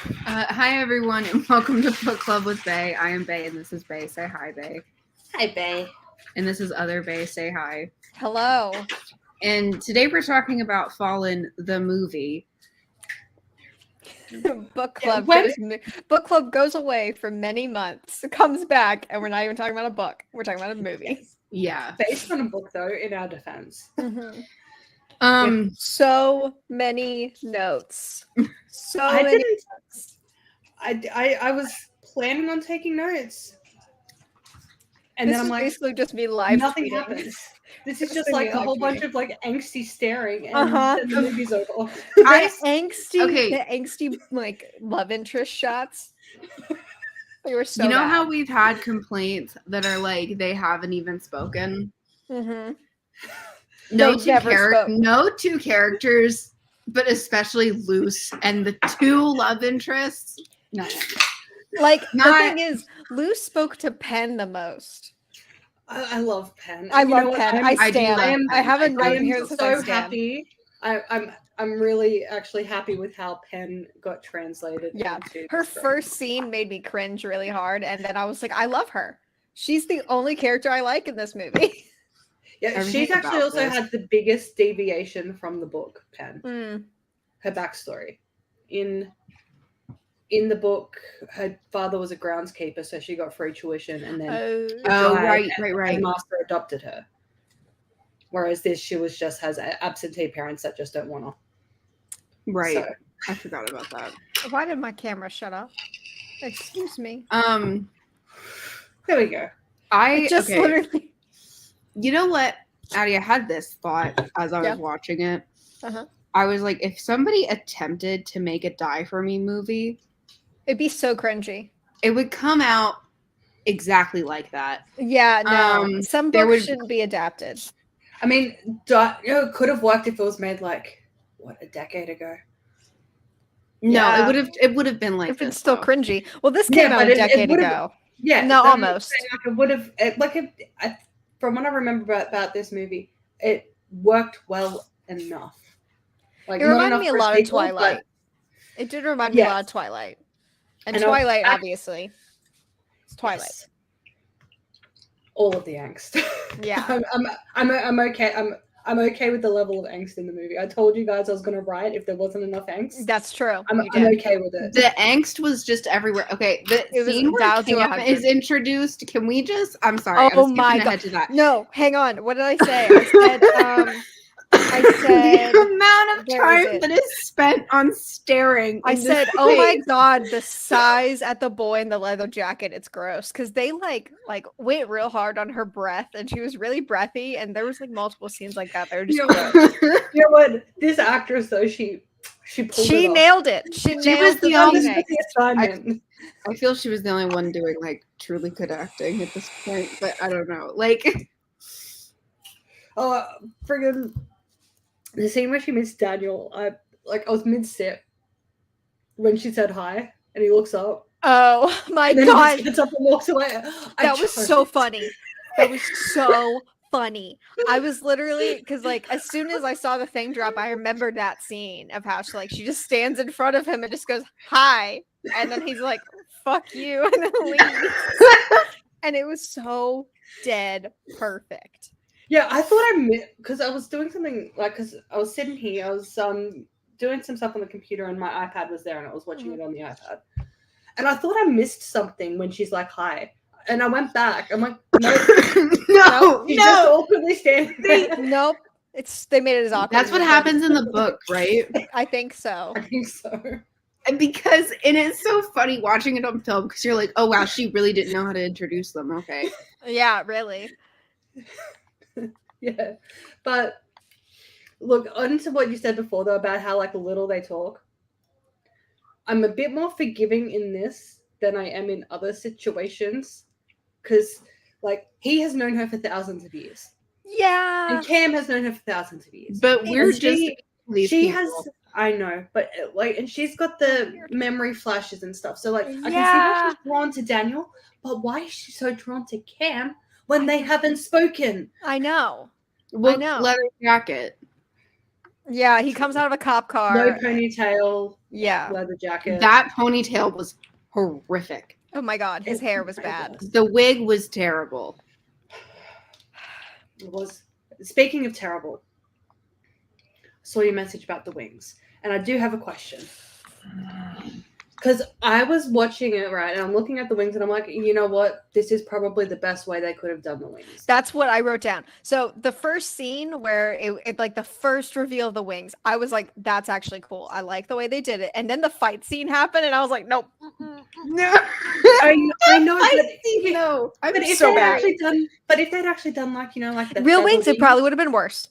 Hi everyone, and welcome to Book Club with Bay. I am Bay, and this is Bay. Say hi, Bay. Hi, Bay. And this is other Bay. Say hi. Hello. And today we're talking about Fallen, the movie. Book club goes away for many months, comes back, and we're not even talking about a book. We're talking about a movie. Yeah, Based on a book, though, in our defense. Mm-hmm. So many notes. I was planning on taking notes, and this then I'm like, basically just me live. Nothing tweeting. happens. This is just like a whole bunch of like angsty staring, and then the movie's over. The angsty like love interest shots. They were so. You know bad. how we've had complaints that are like they haven't even spoken. Mm-hmm. No two characters, but especially Luce and the two love interests. No. Like the thing is, Luce spoke to Penn the most. I love Penn. I love Penn. I stand. I have a note here that so happy. I'm really actually happy with how Penn got translated. Yeah, her first scene made me cringe really hard, and then I was like, I love her. She's the only character I like in this movie. Yeah, she's actually also had the biggest deviation from the book, Penn. Her backstory. In the book, her father was a groundskeeper, so she got free tuition, and then right. The master adopted her. Whereas this, she has absentee parents that just don't want her. Right. So. I forgot about that. Why did my camera shut off? Excuse me. There we go. Literally. You know what, Addie? I had this thought as I was watching it. I was like, if somebody attempted to make a Die For Me movie, it'd be so cringy. It would come out exactly like that. Yeah, no. Some books shouldn't be adapted. I mean, it could have worked if it was made like a decade ago. No, it would have been like if it's still cringy. Well, this came out a decade ago. Yeah, no, almost. Like it would have from what I remember about this movie, it worked well enough. Like it reminded me a lot of Twilight. It did remind me a lot of Twilight, and Twilight obviously. It's Twilight. Yes. All of the angst. Yeah, I'm okay. I'm okay with the level of angst in the movie. I told you guys I was going to write if there wasn't enough angst. That's true. I'm okay with it. The angst was just everywhere. Okay, the scene where Cam is introduced. Can we just? I'm sorry. Oh my god. To that. No, hang on. What did I say? I said the amount of time that is spent on staring. I said, "Oh my god, the size at the boy in the leather jacket. It's gross." Because they like went real hard on her breath, and she was really breathy. And there was like multiple scenes like that. They were just you know what? This actress though, she nailed it. She was the only assignment. I feel she was the only one doing like truly good acting at this point, but I don't know. Like, friggin'. The scene where she meets Daniel, I was mid-sip when she said hi, and he looks up. Oh my god! He gets up and walks away. That was so funny. That was so funny. I was literally because as soon as I saw the thing drop, I remembered that scene of how she just stands in front of him and just goes hi, and then he's like, "Fuck you," and then leaves. And it was so dead perfect. Yeah, I thought because I was doing something because I was sitting here, I was doing some stuff on the computer and my iPad was there and I was watching it on the iPad. And I thought I missed something when she's like, hi. And I went back. I'm like, no. She's just awkwardly standing there. Nope. They made it as awkward. That's what happens in the book, right? I think so. And because it's so funny watching it on film because you're like, oh wow, she really didn't know how to introduce them. Okay. Yeah, really. Yeah, but look, on to what you said before though about how little they talk. I'm a bit more forgiving in this than I am in other situations because he has known her for thousands of years. Yeah, and Cam has known her for thousands of years. But she has. I know, but and she's got the memory flashes and stuff. So I can see why she's drawn to Daniel, but why is she so drawn to Cam? When they haven't spoken. I know. Leather jacket. Yeah, he comes out of a cop car. No ponytail. Yeah. leather jacket. That ponytail was horrific. Oh my god, his hair was bad. The wig was terrible. It was. Speaking of terrible, saw your message about the wings, and I do have a question. Because I was watching it, right, and I'm looking at the wings, and I'm like, you know what? This is probably the best way they could have done the wings. That's what I wrote down. So the first scene where it like the first reveal of the wings, I was like, that's actually cool. I like the way they did it. And then the fight scene happened, and I was like, nope. No. I know, no. But if so they'd bad. actually done like, you know, like the Real feather wings, it probably would have been worse.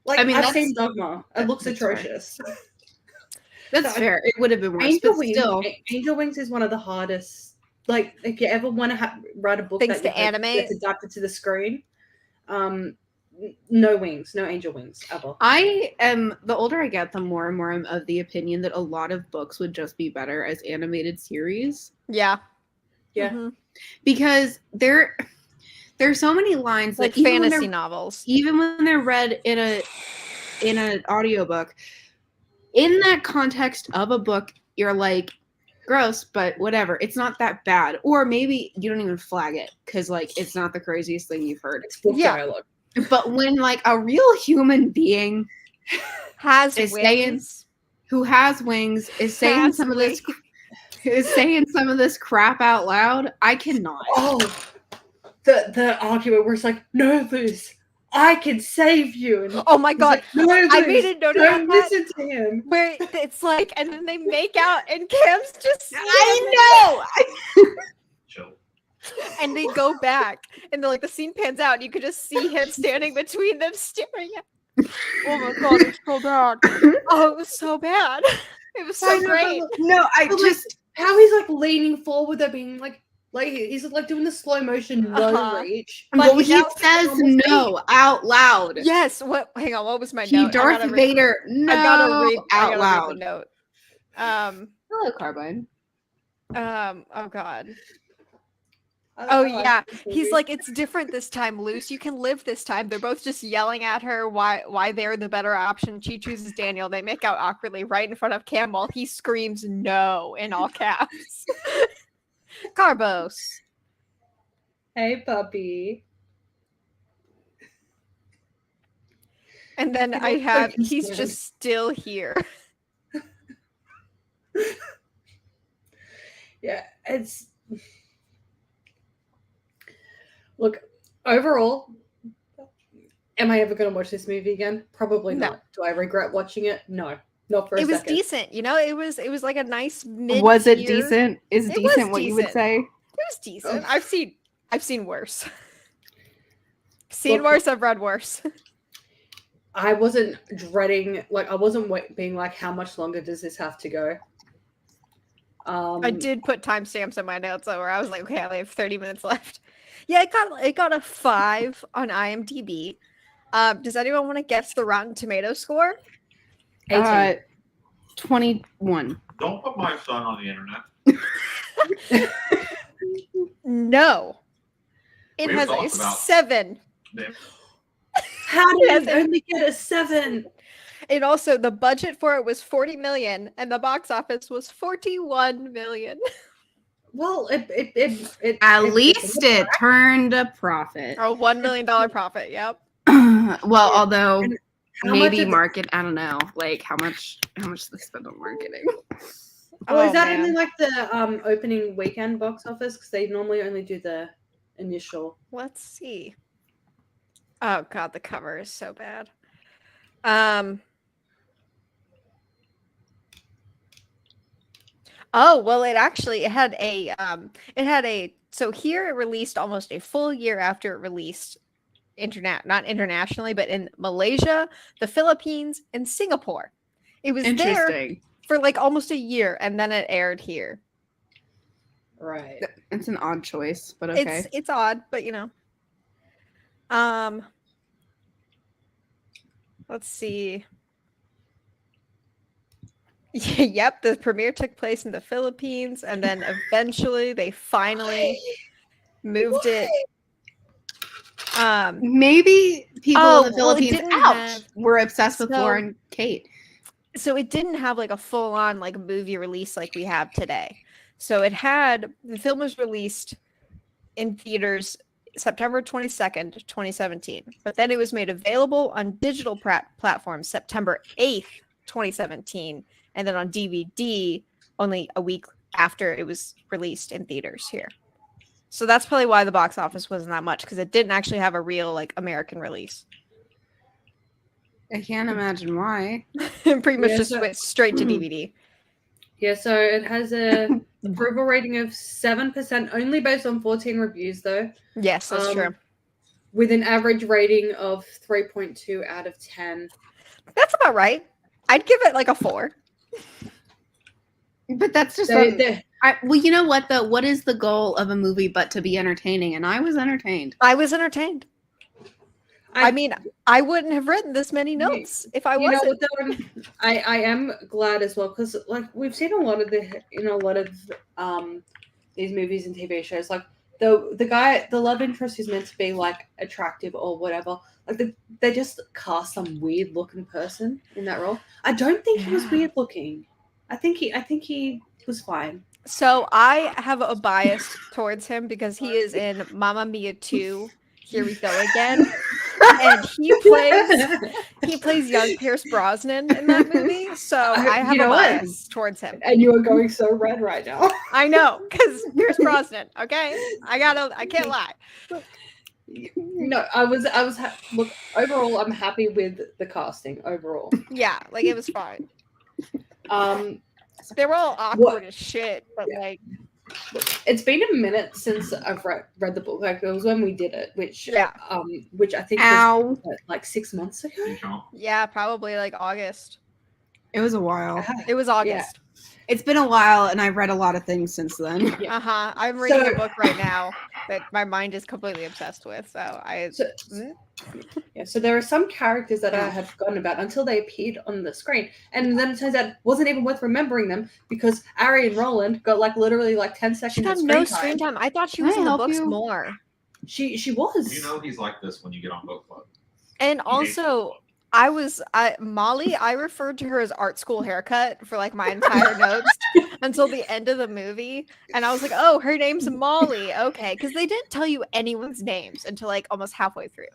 Like, I mean, I've seen Dogma. It looks that's atrocious. That's fair. It would have been worse. Angel Wings is one of the hardest. Like, if you ever want to write a book Things to animate, gets adapted to the screen, no wings, no angel wings ever. I am, the older I get, the more and more I'm of the opinion that a lot of books would just be better as animated series. Yeah. Yeah. Mm-hmm. Because there's so many lines like that fantasy novels. Even when they're read in an audiobook, in that context of a book, you're like, gross, but whatever. It's not that bad. Or maybe you don't even flag it because, like, it's not the craziest thing you've heard. It's book dialogue. But when, like, a real human being has wings, who has wings is saying some of this crap out loud, I cannot. Oh, the argument where it's like, no, Luz, I can save you. And oh my god, like, no, Luz, I made a note don't about that. listen to him. Where it's like, and then they make out, and Cam's just. I know. And they go back, and the scene pans out, and you could just see him standing between them, staring at. Oh my god, it's so bad. Oh, it was so bad. It was so great. No, How he's like leaning forward, they're being like he's like doing the slow motion no reach. But he says no out loud. Yes. What? Hang on. What was my note? Darth Vader. No, I gotta read out loud. Read the note. Hello, Carbine. Oh god. Oh yeah, he's like, it's different this time, Luce. You can live this time. They're both just yelling at her why they're the better option. She chooses Daniel. They make out awkwardly right in front of Cam while he screams no in all caps. Carbos. Hey, puppy. And then I have, he's just still here. Yeah, it's... Look, overall, am I ever going to watch this movie again? Probably not. Do I regret watching it? No, not for a second. It was decent, you know. It was like a nice mid. Was it decent? Is decent what you would say? It was decent. Oh. I've seen worse. Worse. I've read worse. I wasn't dreading. I wasn't being like, how much longer does this have to go? I did put timestamps in my notes where I was like, okay, I only have 30 minutes left. Yeah, it got a 5 on IMDb. Does anyone want to guess the Rotten Tomato score? 21. Don't put my son on the internet. No. It has a 7. How did it only get a 7? And also, the budget for it was $40 million, and the box office was $41 million. Well, it at least it turned a profit. Oh, $1 million profit. Yep. Well, although maybe market, I don't know, like how much they spend on marketing. Oh, is that only like the opening weekend box office? Because they normally only do the initial. Let's see. Oh god, the cover is so bad. Oh, well, it had a so here it released almost a full year after it released not internationally, but in Malaysia, the Philippines, and Singapore. It was there for like almost a year, and then it aired here. Right. It's an odd choice, but okay. It's odd, but you know. Let's see. Yep, the premiere took place in the Philippines, and then eventually they finally moved it. Maybe people in the Philippines were were obsessed with Laura and Kate. So it didn't have like a full on like movie release like we have today. So the film was released in theaters September 22nd, 2017. But then it was made available on digital platforms September 8th, 2017, and then on DVD only a week after it was released in theaters here. So that's probably why the box office wasn't that much, because it didn't actually have a real like American release. I can't imagine why. Pretty much Yeah, just so- went straight to DVD. Yeah, so it has a approval rating of 7%, only based on 14 reviews, though, Yes, that's true. with an average rating of 3.2 out of 10. That's about right. I'd give it like a 4. But that's just well, you know what though? What is the goal of a movie but to be entertaining? And I was entertained. I was entertained. I mean, I wouldn't have written this many notes if I wasn't. You know what, though? I am glad as well, because like we've seen a lot of these movies and TV shows, like the love interest who's meant to be like attractive or whatever, like they just cast some weird looking person in that role. I don't think he was weird looking. I think he was fine. So I have a bias towards him because he is in Mamma Mia 2. Here we go again. And he plays young Pierce Brosnan in that movie. So I have a bias towards him. And you are going so red right now. I know, because Pierce Brosnan. Okay, I can't lie. No, look, overall, I'm happy with the casting overall. Yeah, like it was fine. They were all awkward as shit, but like it's been a minute since I've read the book. Like it was when we did it, which I think was like 6 months ago. Yeah, probably like August. It was a while. It was August. It's been a while, and I've read a lot of things since then. Yeah. I'm reading a book right now that my mind is completely obsessed with. So there are some characters that I had forgotten about until they appeared on the screen, and then it turns out it wasn't even worth remembering them because Ari and Roland got like literally like 10 seconds. She got no screen time. I thought she was in the books more. She was. You know he's like this when you get on book club. And also, Molly, I referred to her as art school haircut for like my entire notes until the end of the movie. And I was like, oh, her name's Molly. Okay. Because they didn't tell you anyone's names until like almost halfway through.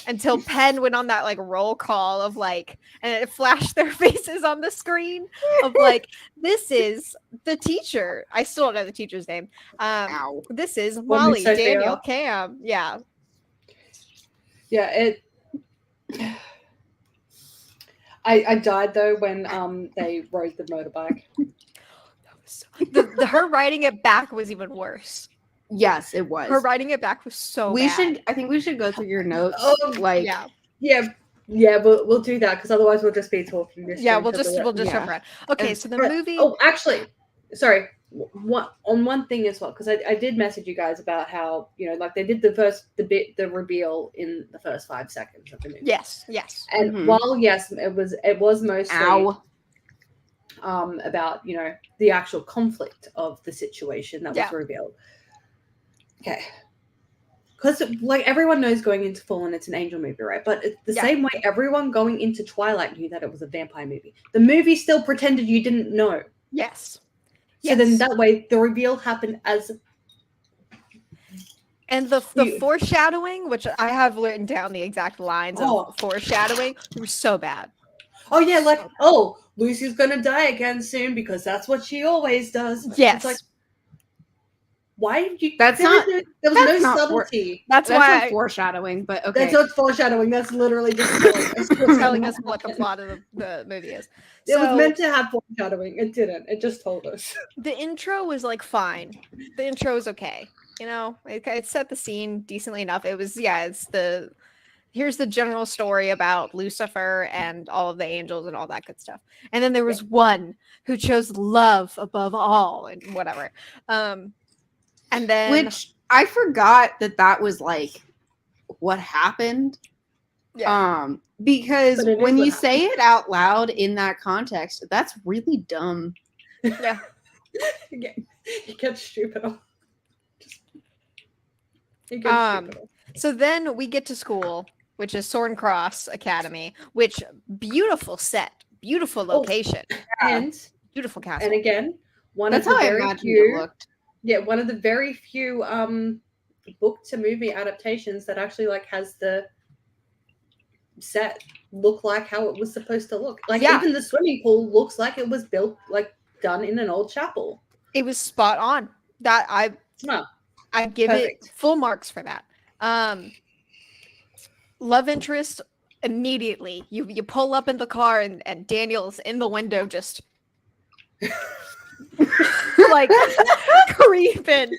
Until Penn went on that like roll call of like, and it flashed their faces on the screen of like, this is the teacher. I still don't know the teacher's name. This is Molly, Daniel, Cam. Yeah. Yeah, I died though when they rode the motorbike. Her riding it back was even worse. Yes, it was. Her riding it back was so bad. I think we should go through your notes. We'll do that because otherwise we'll just be talking. We'll just jump around. Okay, so the movie. Oh, actually, sorry. One thing as well, because I did message you guys about how like they did the reveal in the first 5 seconds of the movie. Yes. And while it was mostly about the actual conflict of the situation that was revealed. Okay. Because like everyone knows going into Fallen, it's an angel movie, right? But it's the same way everyone going into Twilight knew that it was a vampire movie. The movie still pretended you didn't know. Yes. So then that way the reveal happened as. And the foreshadowing, which I have written down the exact lines of foreshadowing, it was so bad. Oh yeah, like Lucy's gonna die again soon because that's what she always does. Yes. It's like, why did you? There was no subtlety. That's why foreshadowing, but okay. That's not foreshadowing. That's literally just telling us what the plot of the movie is. It was meant to have foreshadowing. It didn't. It just told us. The intro was like fine. The intro was okay. It set the scene decently enough. It was here's the general story about Lucifer and all of the angels and all that good stuff. And then there was one who chose love above all and whatever. And then which I forgot that was like what happened. Yeah. Because when you say it out loud in that context, that's really dumb. Yeah. He gets stupid. So then we get to school, which is Sorn Cross Academy, which beautiful set. beautiful location, And beautiful castle. and again, That's how I imagined it looked. one of the very few book to movie adaptations that actually like has the set look like how it was supposed to look. Like even the swimming pool looks like it was built like done in an old chapel. It was spot on. That I give perfect. it full marks for that. Love interest immediately. You pull up in the car and Daniel's in the window just like creeping.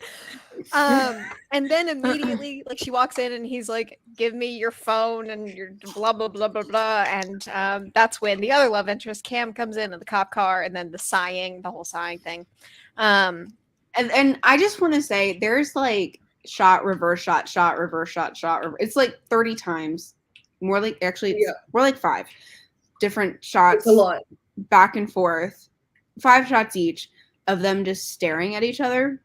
And then immediately like she walks in and he's like, give me your phone and your blah blah blah blah blah. And that's when the other love interest, Cam, comes in the cop car, and then the whole sighing thing. And I just want to say there's like shot, reverse shot, shot, reverse shot, shot. It's like 30 times. More like more like 5 different shots. It's a lot. Back and forth. 5 shots each of them just staring at each other.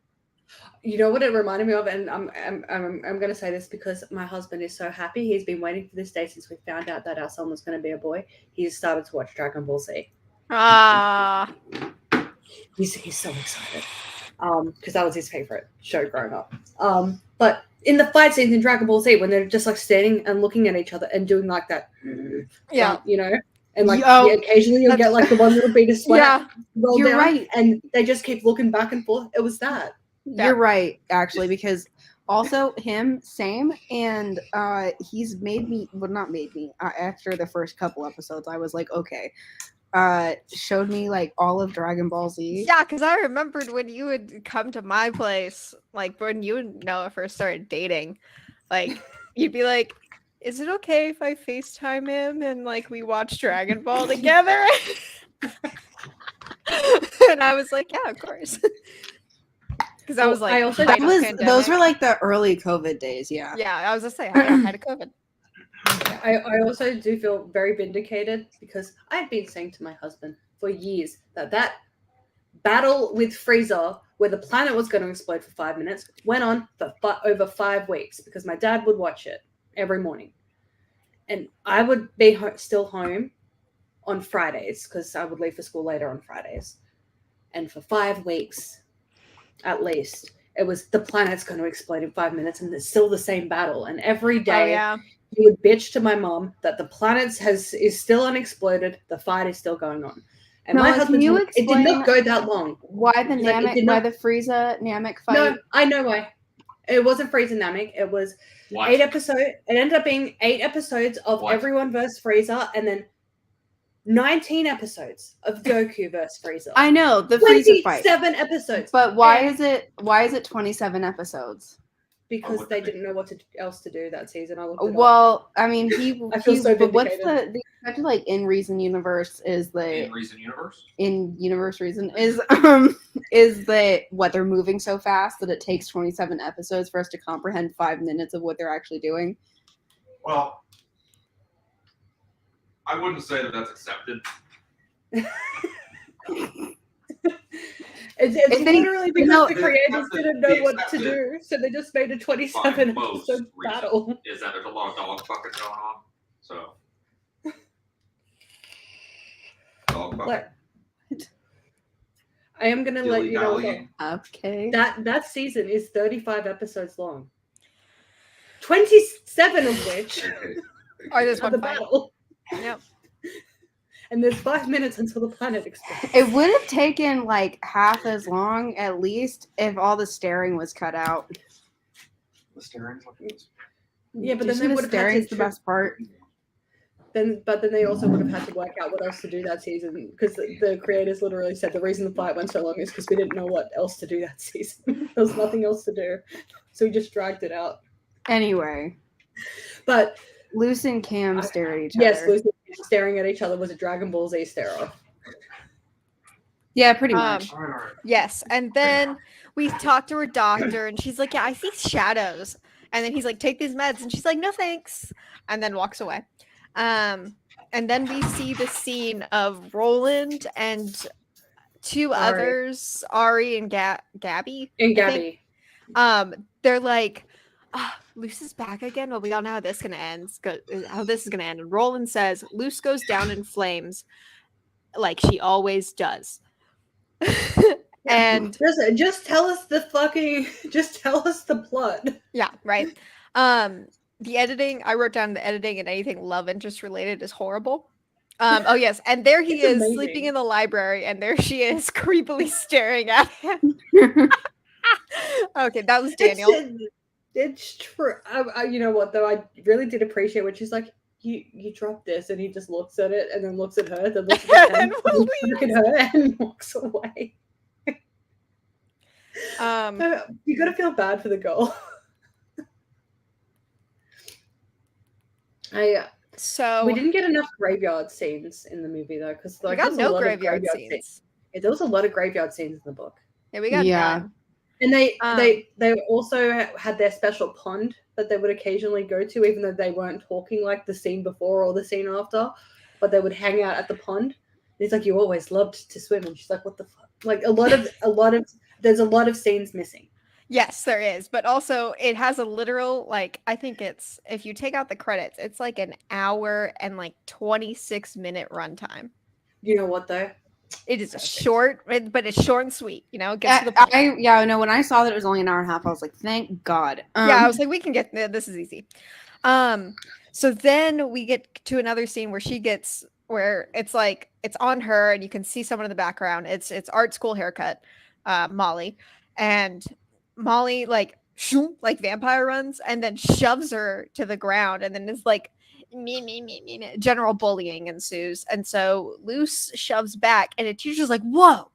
You know what it reminded me of, and I'm going to say this because my husband is so happy. He's been waiting for this day since we found out that our son was going to be a boy. He's started to watch Dragon Ball Z. He's so excited because that was his favorite show growing up. But in the fight scenes in Dragon Ball Z, when they're just like standing and looking at each other and doing like that, you know, and like occasionally you'll get like the one little bead of sweat roll You're down, right, and they just keep looking back and forth. It was that. You're right, actually, because also him, same, and he's made me, well, not made me, after the first couple episodes, I was like, okay, showed me like all of Dragon Ball Z. Yeah, because I remembered when you would come to my place, like when you and Noah first started dating, like you'd be like, is it okay if I FaceTime him and like we watch Dragon Ball together? And I was like, yeah, of course. Because I was like, those were like the early COVID days, yeah. Yeah, I was gonna say I had a COVID. I also do feel very vindicated because I've been saying to my husband for years that battle with Frieza, where the planet was going to explode for 5 minutes, went on for over 5 weeks because my dad would watch it every morning, and I would be still home on Fridays because I would leave for school later on Fridays, and for 5 weeks. At least it was the planet's going to explode in 5 minutes, and it's still the same battle. And every day he would bitch to my mom that the planet is still unexploded, the fight is still going on. And my husband, it did not go that long. Why the Frieza Namek fight? No, I know why. It wasn't Frieza Namek. It was 8 episodes. It ended up being 8 episodes of everyone versus Frieza, and then 19 episodes of Goku versus Frieza. I know the Frieza fight. 27 episodes. But why is it 27 episodes? Because they didn't know what else to do that season. I mean, I feel so but what's vindicated. the expected like in Reason universe is the In Reason Universe? in universe reason is the what they're moving so fast that it takes 27 episodes for us to comprehend 5 minutes of what they're actually doing. Well, I wouldn't say that that's accepted. It's literally because the creators didn't know what to do, so they just made a 27 episode battle. Is that there's a lot of dog fucking going on? So. Dog fucking. I am gonna let you know. Okay. That season is 35 episodes long. 27 of which are this one the battle. Yep. And there's 5 minutes until the planet explodes. It would have taken like half as long, at least, if all the staring was cut out. The staring? Yeah, but then they would have had to. The best part. But then they also would have had to work out what else to do that season because the creators literally said the reason the fight went so long is because we didn't know what else to do that season. There was nothing else to do, so we just dragged it out. Anyway, but Luce and Cam stare at each other. Yes, Luce and Cam staring at each other was a Dragon Ball Z stare off. Yeah, pretty much. Yes, and then we talked to her doctor, and she's like, "Yeah, I see shadows." And then he's like, "Take these meds," and she's like, "No, thanks," and then walks away. And then we see the scene of Roland and two others, Ari and Gabby. And Gabby. They're like, Luce is back again. Well, we all know how this is gonna end. And Roland says Luce goes down in flames. like she always does. And just tell us the plot. yeah, right. The editing, I wrote down the editing and anything love interest related is horrible. Oh yes, and there he It's is amazing. sleeping in the library, and there she is creepily staring at him. Okay, that was Daniel. It's true. You know what though? I really did appreciate when she's like, "You dropped this," and he just looks at it and then looks at her, then looks at the pen, And and looks back at her, and walks away. You gotta feel bad for the girl. So we didn't get enough graveyard scenes in the movie though, because we like got there's a no lot of graveyard scenes. Yeah, there was a lot of graveyard scenes in the book. Yeah, we got none. And they also had their special pond that they would occasionally go to, even though they weren't talking like the scene before or the scene after, but they would hang out at the pond. And he's like, "You always loved to swim," and she's like, "What the fuck?" Like there's a lot of scenes missing. Yes, there is, but also it has a literal, like, I think it's, if you take out the credits, it's like an hour and like 26-minute runtime. You know what though? It is short, but it's short and sweet. You know, it gets to the point. When I saw that it was only an hour and a half, I was like, thank God. Yeah, I was like, we can get this is easy. So then we get to another scene where it's like it's on her, and you can see someone in the background. It's art school haircut, Molly, and Molly like vampire runs and then shoves her to the ground, and then is like me. General bullying ensues, and so Luce shoves back, and the teacher's like, "Whoa!"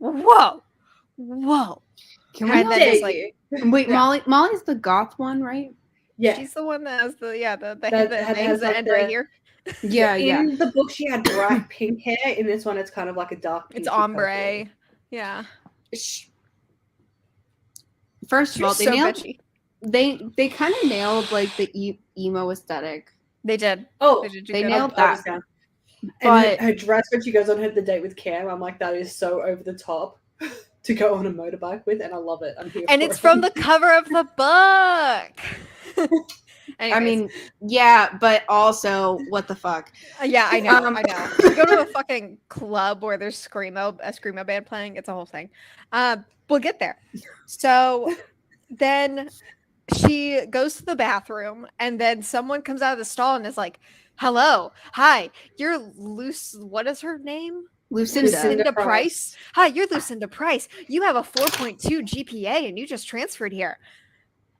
Can and we then it's like, wait, yeah. Molly's the goth one, right? Yeah, she's the one that has the That names has, that like, end right here. Yeah. In the book, she had bright pink hair. In this one, it's kind of like a dark. It's peachy ombre. purple. Yeah. First of all, She's so bitchy. they kind of nailed like the emo aesthetic. They did. Oh, they nailed that. And her dress when she goes on the date with Cam, I'm like, that is so over the top to go on a motorbike with, and I love it. I'm here. And it's from the cover of the book. I mean, yeah, but also, what the fuck? Yeah, I know. You go to a fucking club where there's a screamo band playing. It's a whole thing. We'll get there. So then she goes to the bathroom, and then someone comes out of the stall and is like, "Hello, hi, you're Luce. What is her name? Lucinda Price. Hi, you're Lucinda Price. You have a 4.2 GPA, and you just transferred here."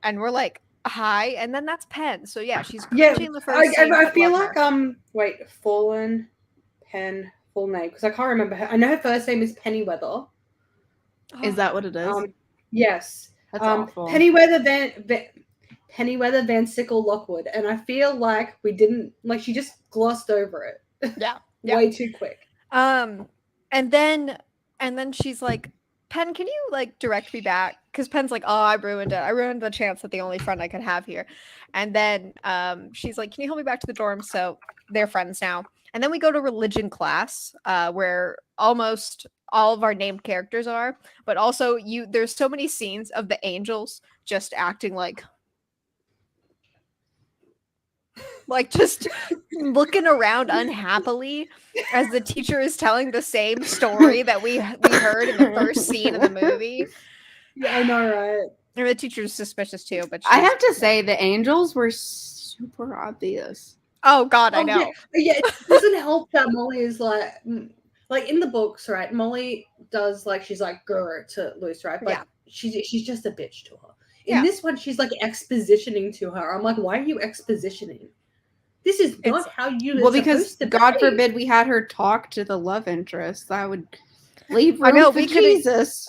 And we're like, "Hi," and then that's Penn. So yeah, she's cringing the first. I feel like Fallen Penn full name, because I can't remember her. I know her first name is Pennyweather. Is that what it is? Yes. That's awful. Pennyweather Van Sickle Lockwood, and I feel like we didn't she just glossed over it. Yeah. Way too quick. And then she's like, "Penn, can you like direct me back?" Because Penn's like, "Oh, I ruined it. I ruined the chance that the only friend I could have here." And then she's like, "Can you help me back to the dorm?" So they're friends now. And then we go to religion class, where almost all of our named characters are, but also there's so many scenes of the angels just acting like just looking around unhappily as the teacher is telling the same story that we heard in the first scene of the movie. Yeah, I know, right? And the teacher's suspicious too, but I have to say the angels were super obvious. Oh God, I know. Yeah, it doesn't help that Molly is like in the books, right? Molly does she's like grr to Luce, right? But yeah. she's just a bitch to her. In this one, she's like expositioning to her. I'm like, why are you expositioning? This is not how you. Well, because God forbid we had her talk to the love interest. That would leave room for Jesus.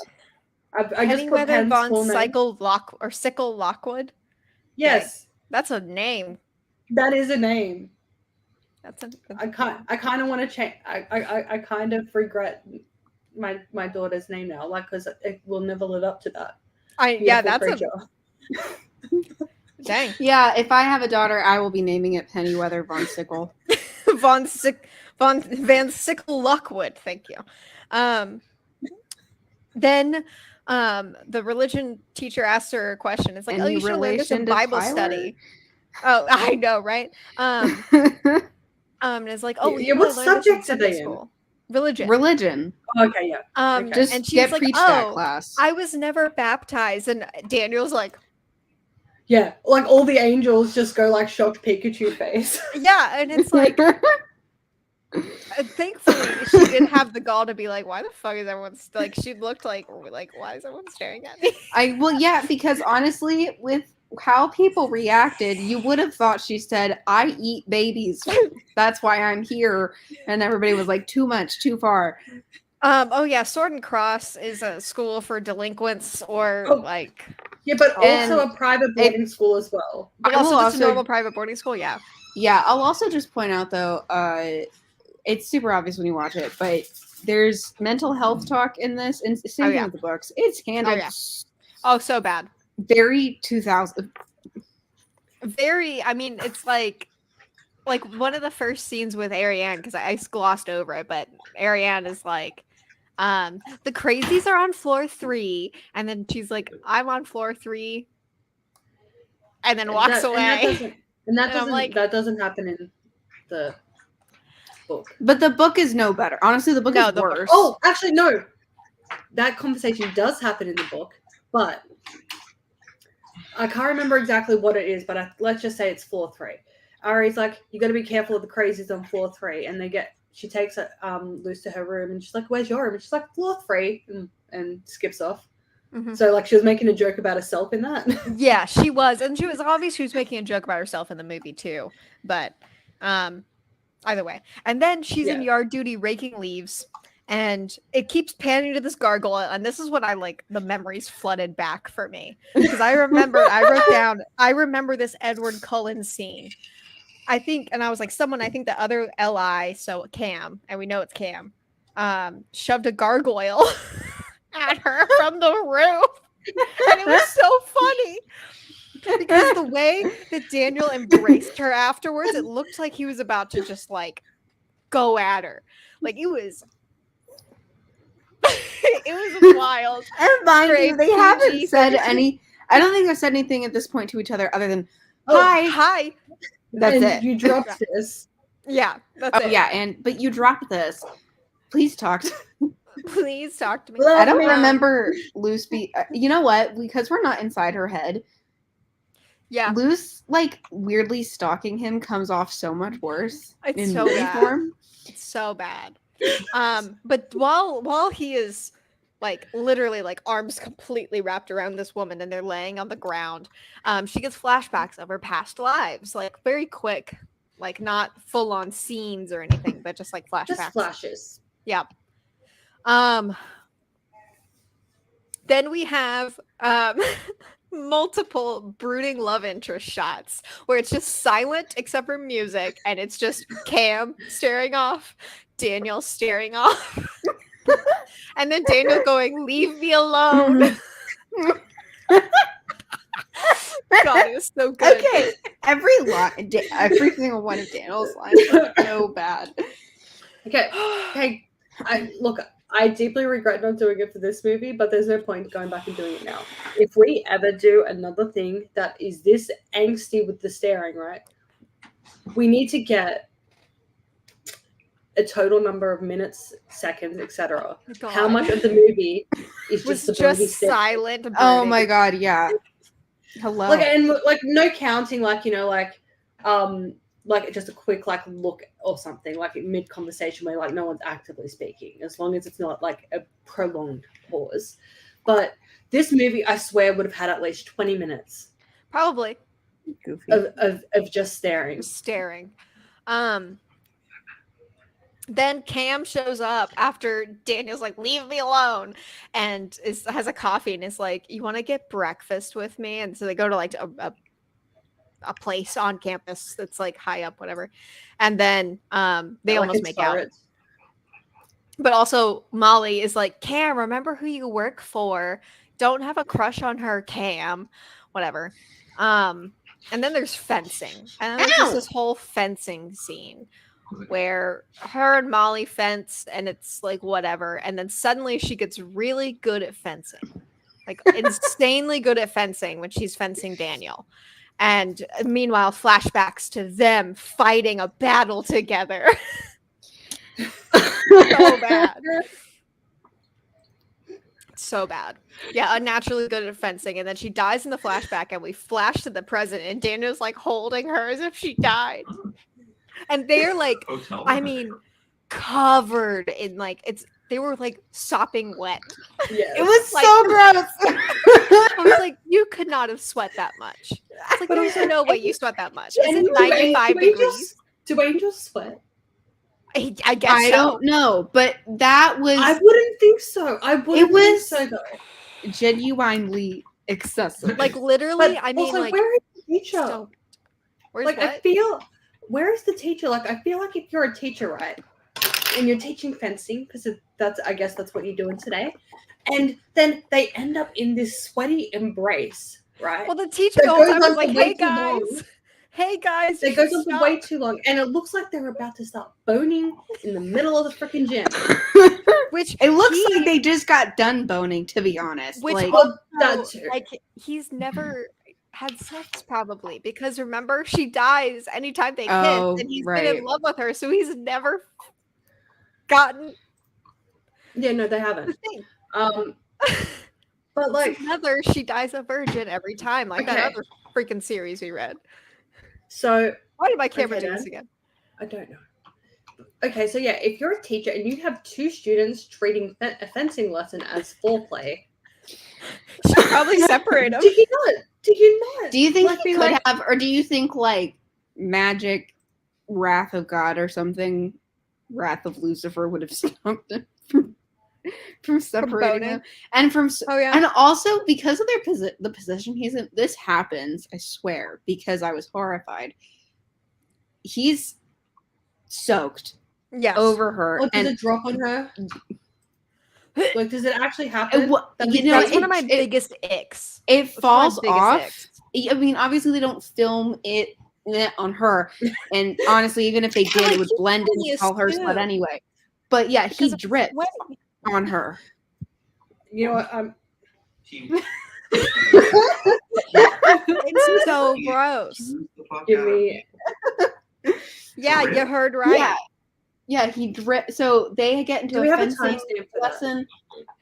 I just put Penn's full name. Sickle Lockwood. Yes, that's a name. That is a name. I kind of want to change. I kind of regret my daughter's name now, because it will never live up to that. That's a dang. Yeah, if I have a daughter, I will be naming it Pennyweather Von Sickle. Van Sickle Lockwood. Thank you. Then the religion teacher asked her a question. It's like, "Oh, you should learn this in Bible study." Oh, I know, right? And it's like, "Oh, yeah, what subjects are they in?" Religion. Okay, yeah. Okay. Just and she's get like, preached that "Oh, class. I was never baptized," and Daniel's like, Yeah, like all the angels just go like shocked Pikachu face. "Yeah," and it's like, thankfully she did have the gall to be like, "Why the fuck is everyone like?" She looked like, "Why is everyone staring at me?" Yeah, because honestly, with how people reacted, you would have thought she said, "I eat babies. That's why I'm here," and everybody was like, "Too much, too far." Oh yeah, Sword and Cross is a school for delinquents or Oh. like, Yeah, but also And a private boarding school as well. but I will also just also- a normal private boarding school. Yeah. Yeah, I'll also just point out though, it's super obvious when you watch it, but there's mental health talk in this, and same thing yeah. with the books. It's handled yeah. Oh, so bad. very 2000. Very. I mean, it's like one of the first scenes with Ariane, because I glossed over it, but Ariane is like, the crazies are on floor 3, and then she's like, I'm on floor 3, and then walks away. And that And I'm doesn't like- that doesn't happen in the book. But the book is no better. Honestly, the book No, is the book- worse. Oh, actually no. That conversation does happen in the book, but I can't remember exactly what it is, but let's just say it's floor 3. Ari's like, you got to be careful of the crazies on floor 3, and she takes Luce to her room, and she's like, "Where's your room?" And she's like, "Floor 3," and skips off. Mhm. So like she was making a joke about herself in that. Yeah, she was, and she was obvious. She was making a joke about herself in the movie too. But either way, and then she's in yard duty raking leaves, and it keeps panning to this gargoyle, and this is what I like. The memories flooded back for me because I wrote down. I remember this Edward Cullen scene. I think, and I was like, I think the other Li, so Cam, and we know it's Cam, shoved a gargoyle at her from the roof. And it was so funny because the way that Daniel embraced her afterwards, it looked like he was about to just like go at her. Like it was wild. And mind For a you, they haven't PG said 13. any. I don't think they've said anything at this point to each other other than Oh, hi. That's and it. You dropped this. Yeah, that's it. Yeah, but you dropped this. Please talk. Please talk to me. I don't remember Luce you know what? Because we're not inside her head. Yeah, Luce like weirdly stalking him comes off so much worse It's in so movie bad. form. it's so bad. But while he is like literally like arms completely wrapped around this woman and they're laying on the ground, she gets flashbacks of her past lives, like very quick, like not full on scenes or anything, but just like flashbacks. Just flashes. Yeah. Then we have multiple brooding love interest shots where it's just silent except for music, and it's just Cam staring off, Daniel staring off, and then Daniel going, "Leave me alone." God, it was so good. Okay, every single one of Daniel's lines was so bad. Okay. Hey, I deeply regret not doing it for this movie, but there's no point going back and doing it now. If we ever do another thing that is this angsty with the staring, right? We need to get a total number of minutes, seconds, etc. How much of the movie is was just just silent? Oh brooding. my god, yeah. Hello. Like no counting, like just a quick like look or something, like mid conversation where like no one's actively speaking, as long as it's not like a prolonged pause. But this movie, I swear, would have had at least 20 minutes Probably Goofy. of just staring. staring. Then Cam shows up after Daniel's like, "Leave me alone," and has a coffee and is like, "You want to get breakfast with me?" And so they go to like a place on campus that's like high up, whatever. And then they almost make out. But also Molly is like, "Cam, remember who you work for. Don't have a crush on her, Cam." Whatever. And then there's fencing. And then there's just this whole fencing scene where her and Molly fence, and it's like whatever. And then suddenly she gets really good at fencing. Like insanely good at fencing when she's fencing Daniel. And meanwhile, flashbacks to them fighting a battle together. so bad. So bad. Yeah, unnaturally good at fencing, and then she dies in the flashback, and we flash to the present, and Daniel's like holding her as if she died. And they're like, Hotel I mean, covered in like they were like sopping wet. Yeah. It was Like- so gross. I was like, you could not have sweat that much. It's like, But there's also- no way you sweat that much. Is And it 95 degrees? Do angels sweat? I guess I so. don't know, but that was I wouldn't think so. I wouldn't think was- so though. genuinely excessive. Like literally, But I mean, also, like, where is the teacher? so, where's Like, what? I feel, where is the teacher? Like, I feel like if you're a teacher, right, and you're teaching fencing, because I guess that's what you're doing today, and then they end up in this sweaty embrace, right? Well, the teacher That the whole goes time was on like, for way "Hey too long. guys, hey guys," It you goes should on for stop." way too long, and it looks like they're about to start boning in the middle of the freaking gym. Which It looks he- like they just got done boning, to be honest. Which like, Well, also, that too. like he's never had sex probably because remember she dies anytime they kiss Oh, and he's been right. in love with her, so he's never gotten Yeah, no, they the haven't. thing. But like, Another, she dies a virgin every time, like that Okay. other freaking series we read. so Why did my camera Okay, do this then. again? I don't know. Okay, so yeah, if you're a teacher and you have two students treating a fencing lesson as foreplay, Should probably separate them. do you not? Do you not? do you think Like, he be could like- have, or do you think like magic wrath of God or something, wrath of Lucifer would have stopped him from separating boning? them? And from Oh yeah. and also because of their the position he's in, this happens, I swear, because I was horrified. He's soaked Yes. over her, Or does and it drop on her? Like, does it actually happen? it, wa- That'd you be know, That's one of my it, biggest icks. it That's one of my falls biggest off. icks. I mean, obviously they don't film it on her, and honestly, even if they did, like, it would he's blend only into a all her sweat student. anyway. But yeah, he Because of dripped sweat. on her. You know what? It's so gross. Give me. Yeah, you heard right. Yeah, yeah, he dripped. So they get into Do we a have a fencing timestamp for that? lesson,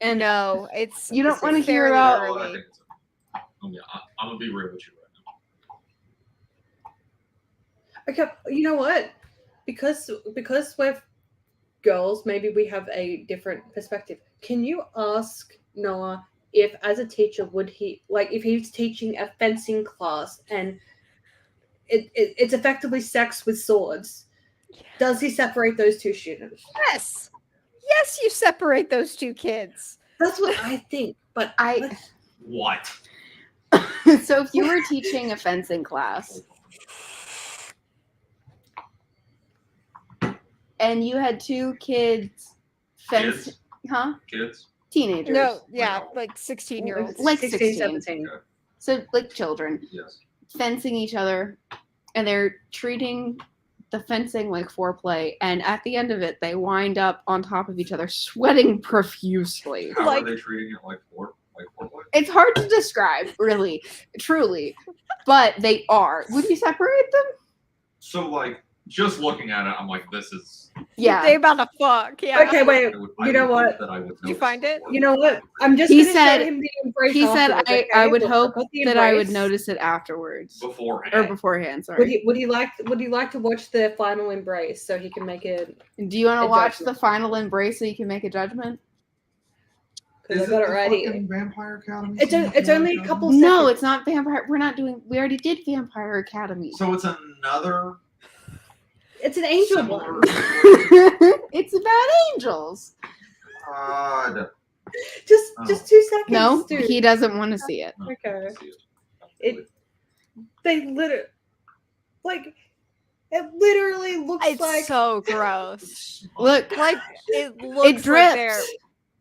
and No, it's you don't it's want to hear fairly about. early. I think it's I'm gonna be real with you right now. Okay, you know what? Because we're girls, maybe we have a different perspective. Can you ask Noah if, as a teacher, would he if he was teaching a fencing class and it's effectively sex with swords? Does he separate those two students? Yes. Yes, you separate those two kids. That's what I think. But let's- What? So if you were teaching a fencing class and you had two kids fence, Kids? huh? Kids? Teenagers. No, yeah, like 16-year-olds. Like 16, 16. 17. Okay. So like children Yes. fencing each other, and they're treating the fencing like foreplay, and at the end of it they wind up on top of each other sweating profusely. How Like- are they treating it like foreplay? It's hard to describe, really, truly, but they are. Would you separate them? So like just looking at it, I'm like, this is. Yeah. They about to fuck. Yeah. Okay, wait. I would, You know what? That I would Did you notice find it? before. You know what? I'm just He gonna said- show him the embrace. He said afterwards, I okay? would Look, hope got the that I would embrace. notice it afterwards Beforehand. or beforehand. Would Sorry. he would he like to watch the final embrace so he can make it? Do you want to a watch judgment? the final embrace so you can make a judgment? Because I got it right here. Vampire Academy. It's only a couple. No, seconds. it's not Vampire. We're not doing. We already did Vampire Academy. So it's another It's an angel similar. one. It's about angels. God. Just 2 seconds. No, dude. he doesn't want to see it. Okay. It- They literally, it literally looks It's like. so gross. Look, Like it looks it like drips. they're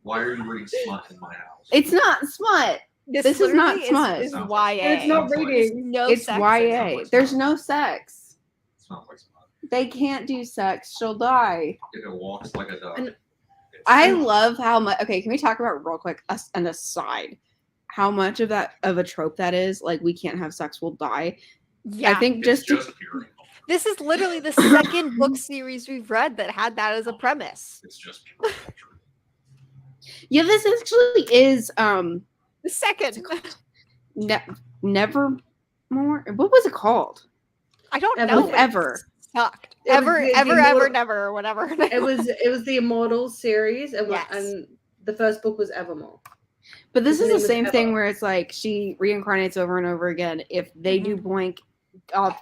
Why are you reading smut in my house? It's not smut. This is not literally smut. Is Sounds YA. like- it's not Sounds like- reading. No It's sex in YA. it. There's no sex. It's not like smut. They can't do sex. She'll die. It walks like a dog. And- It's- I love how much. Okay, can we talk about real quick an aside? How much of that of a trope that is? Like we can't have sex, we'll die. Yeah. I think it's just to, just pure. This is literally the second book series we've read that had that as a premise. It's just pure culture. Yeah, this actually is The second. Nevermore. What was it called? I don't Ever- know. With but it Ever. sucked. It was Ever, the ever, immortal- never, or whatever. It was the Immortals series, and, Yes. and the first book was Evermore. But this His is name the was same thing Ever. where it's like she reincarnates over and over again. If they do Boink,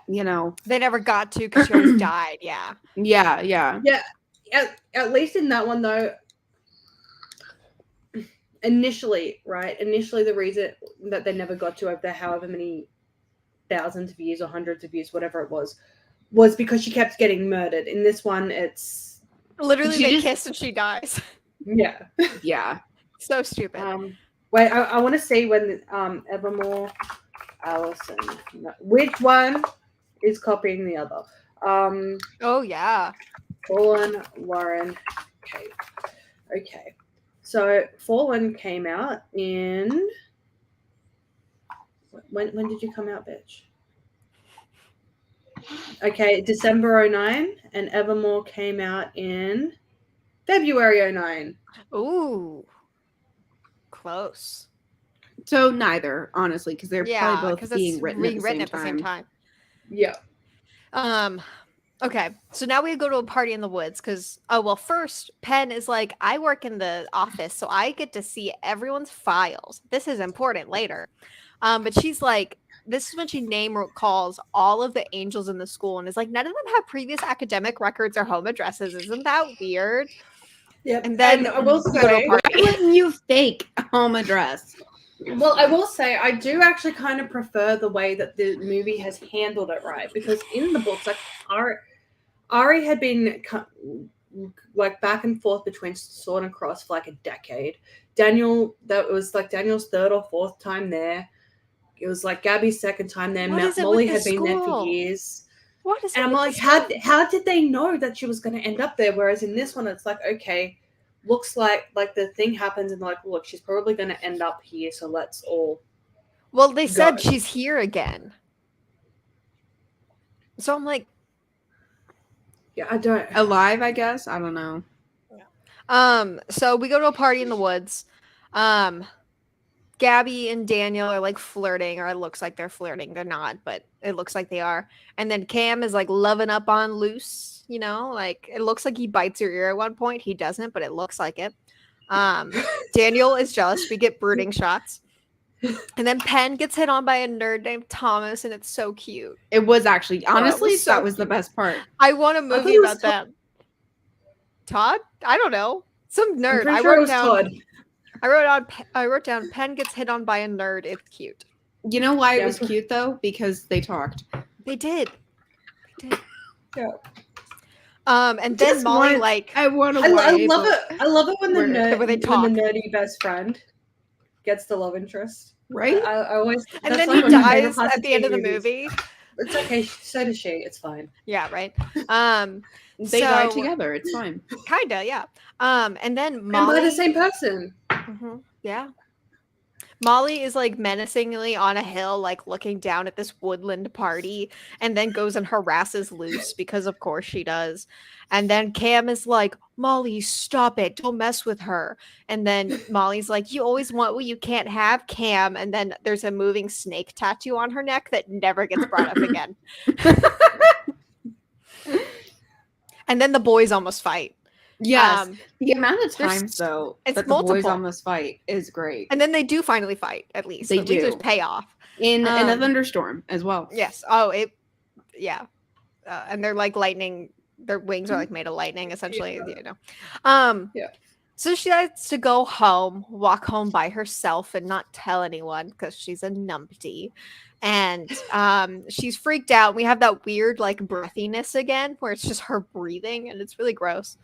you know. They never got to because she always died. Yeah. Yeah, yeah. Yeah, at least in that one though. Initially, the reason that they never got to over however many thousands of years or hundreds of years, whatever it was because she kept getting murdered. In this one, it's Literally, She they just- kiss and she dies. yeah. Yeah. So stupid. Wait, I want to see when Evermore, Allison. No, which one is copying the other? Oh yeah. Fallen, Warren, Kate. Okay. So Fallen came out in when did you come out, bitch? Okay, December 09, and Evermore came out in February 09. Ooh. Close. So neither, honestly, because they're Yeah, probably because both it's being written rewritten at the same time. Yeah. Okay, so now we go to a party in the woods because first Penn is like, I work in the office, so I get to see everyone's files. This is important later. But she's like, this is when she name calls all of the angels in the school and is like, none of them have previous academic records or home addresses. Isn't that weird? Yep. And then I will we go to a say, Why party. wouldn't you fake a home address? well, I will say I do actually kind of prefer the way that the movie has handled it, right? Because in the books, like Ari had been like back and forth between Sword and Cross for like a decade. That was like Daniel's third or fourth time there. It was like Gabby's second time there. What is it Molly with had the been there for school? years. What is And it I'm with like, the school? how did they know that she was going to end up there? Whereas in this one, it's like, okay, looks like the thing happens and they're like, look, she's probably going to end up here. So let's all. Well, they said Go. she's here again. So I'm like, Yeah, I don't. Alive, I guess. I don't know. so we go to a party in the woods. Gabby and Daniel are like flirting, or it looks like they're flirting. They're not, but it looks like they are. And then Cam is like loving up on Luce, like it looks like he bites her ear at one point. He doesn't, but it looks like it. Daniel is jealous. We get brooding shots. And then Penn gets hit on by a nerd named Thomas, and it's so cute. It was actually, honestly, so that was the cute. best part. I want a thought movie it was about them. Todd? I don't know. Some I'm nerd. pretty I sure it wrote was down. Todd. I wrote down. Penn gets hit on by a nerd. It's cute. You know why it Yeah. was cute though? Because they talked. They did. Yeah. And then Just Molly one- like I want to. I love it. I love it when the Where they talk. nerdy best friend gets the love interest. Right? I always. and that's then like he one of my favorite dies parts at the end of the movies. movie. It's okay. So does she. It's fine. Yeah, right. They died so- together. It's fine. Kinda, yeah. And then And Molly by the same person. Mhm, yeah. Molly is like menacingly on a hill, like looking down at this woodland party, and then goes and harasses Luce because, of course, she does. And then Cam is like, Molly, stop it. Don't mess with her. And then Molly's like, you always want what you can't have, Cam. And then there's a moving snake tattoo on her neck that never gets brought up again. And then the boys almost fight. Yes. Um, The amount of there's- times though it's that the boys multiple. almost fight is great. and then they do finally fight, at least. They At least there's do. payoff. In a um, thunderstorm as well. Yes. Oh, yeah. And they're like lightning. Their wings are like made of lightning, essentially. Yeah. So she has to go home, walk home by herself, and not tell anyone because she's a numpty. And she's freaked out. We have that weird like breathiness again, where it's just her breathing, and it's really gross.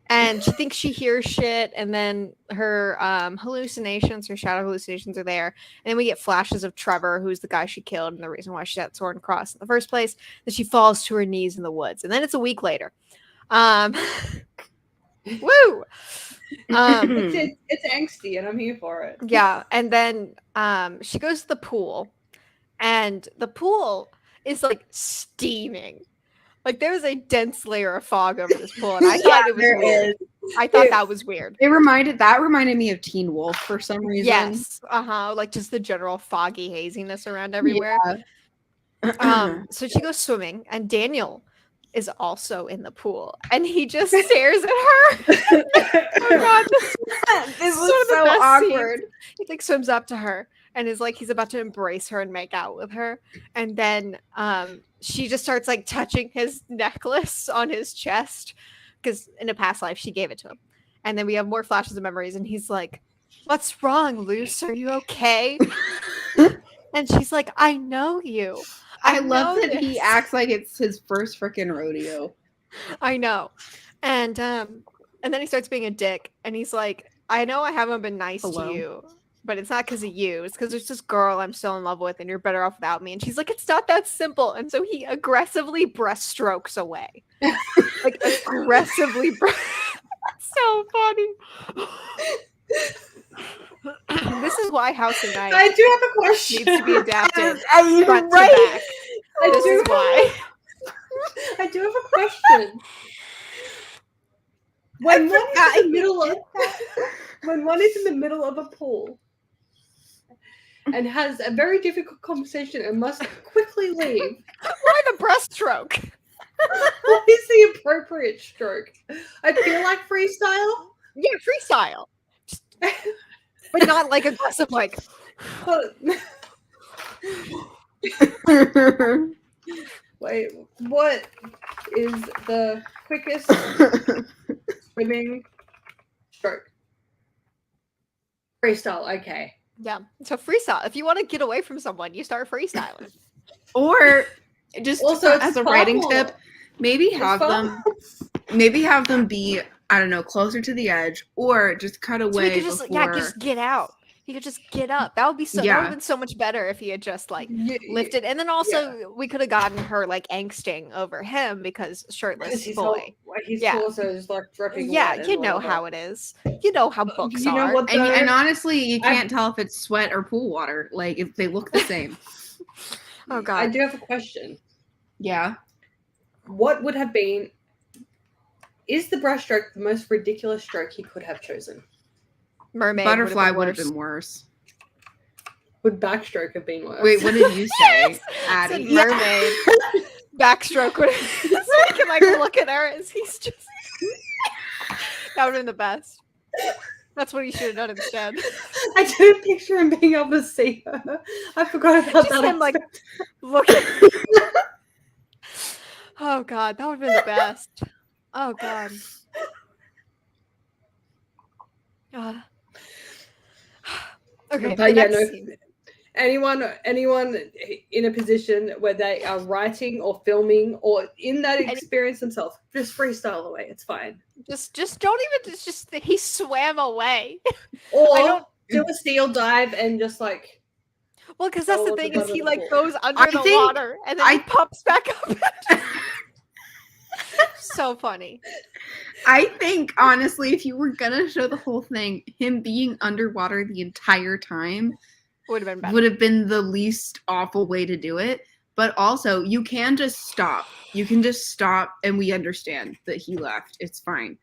And she thinks she hears shit, and then her hallucinations, her shadow hallucinations are there. And then we get flashes of Trevor, who's the guy she killed, and the reason why she had Sword and Cross in the first place. That she falls to her knees in the woods, and then it's a week later. Woo! It's angsty, and I'm here for it. Yeah, and then she goes to the pool, and the pool is like steaming. Like there's a dense layer of fog over this pool, and I thought it was weird. I thought that was weird. It reminded me of Teen Wolf for some reason. Yes, like just the general foggy haziness around everywhere. Yeah. So she goes swimming, and Daniel is also in the pool, and he just stares at her. Oh God, this was so awkward. Scenes. He like swims up to her and is like he's about to embrace her and make out with her, and then she just starts like touching his necklace on his chest because in a past life she gave it to him, and then we have more flashes of memories, and he's like, "What's wrong, Luce? Are you okay?" And she's like, "I know you." I love that he acts like it's his first freaking rodeo. I know. And then he starts being a dick, and he's like, I know I haven't been nice to you, but it's not because of you. It's because there's this girl I'm still in love with, and you're better off without me. And she's like, it's not that simple. And so he aggressively breaststrokes away. Like, aggressively so funny. This is why House of Night I do have a question. needs to be adapted You're front right. to back. This do is have- why. I do have a question. When one is in the middle of when one is in the middle of a pool and has a very difficult conversation and must quickly leave, Why the breaststroke? what is the appropriate stroke? I feel like freestyle. Yeah, freestyle. But not like aggressive, like But- Wait, what is the quickest swimming stroke? Freestyle, okay. yeah. So freestyle. If you want to get away from someone, you start freestyling. Or just Also, it's as a writing fun. tip, maybe It's have fun. them be, I don't know, closer to the edge, or just cut So away he could just before. just get out. He could just get up. That would be so. That would Yeah. have been so much better if he had just like Yeah, lifted. And then also we could have gotten her like angsting over him because shirtless His boy. yeah. torso is like dripping. Yeah, wet you and know whatever. how it is. You know how books You know are. what? And honestly, you I- can't tell if it's sweat or pool water. Like, if they look the same. Oh I God. do have a question. Yeah. What would have been? Is the brushstroke the most ridiculous stroke he could have chosen? Mermaid. Butterfly would have worse. been worse. Would backstroke have been worse? Wait, what did you say, Said Addie? mermaid. Backstroke would have so he can like look at her as he's just that would have been the best. That's what he should have done instead. I didn't picture him being able to see her. I forgot about Just that. him like aspect. looking. Oh God, that would have been the best. Oh God. Okay, But the yeah, next no. scene. Anyone in a position where they are writing or filming or in that experience themselves, just freestyle away. It's fine. Just don't even. It's just that he swam away. Or I don't- do a seal dive and just like Well, because that's Oh, the at the thing is bottom he of the like pool. goes under I the think- water and then he pops back up. So funny. I think, honestly, if you were gonna show the whole thing, him being underwater the entire time Would have been better. would have been the least awful way to do it. But also, you can just stop. You can just stop, and we understand that he left. It's fine.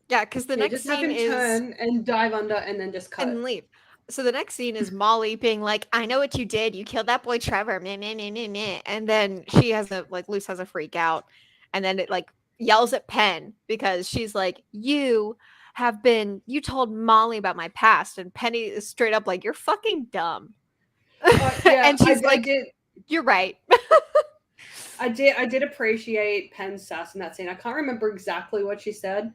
Yeah, because the next just have scene him is turn and dive under and then just cut. and leave. So the next scene is Molly being like, "I know what you did. You killed that boy Trevor." Meh, meh, meh, meh, meh. And then she has a Luce has a freak out, and then it like yells at Penn because she's like, "You told Molly about my past," and Penny is straight up like, "You're fucking dumb." Yeah, and she's I like, did. "You're right." I did appreciate Penn's sass in that scene. I can't remember exactly what she said.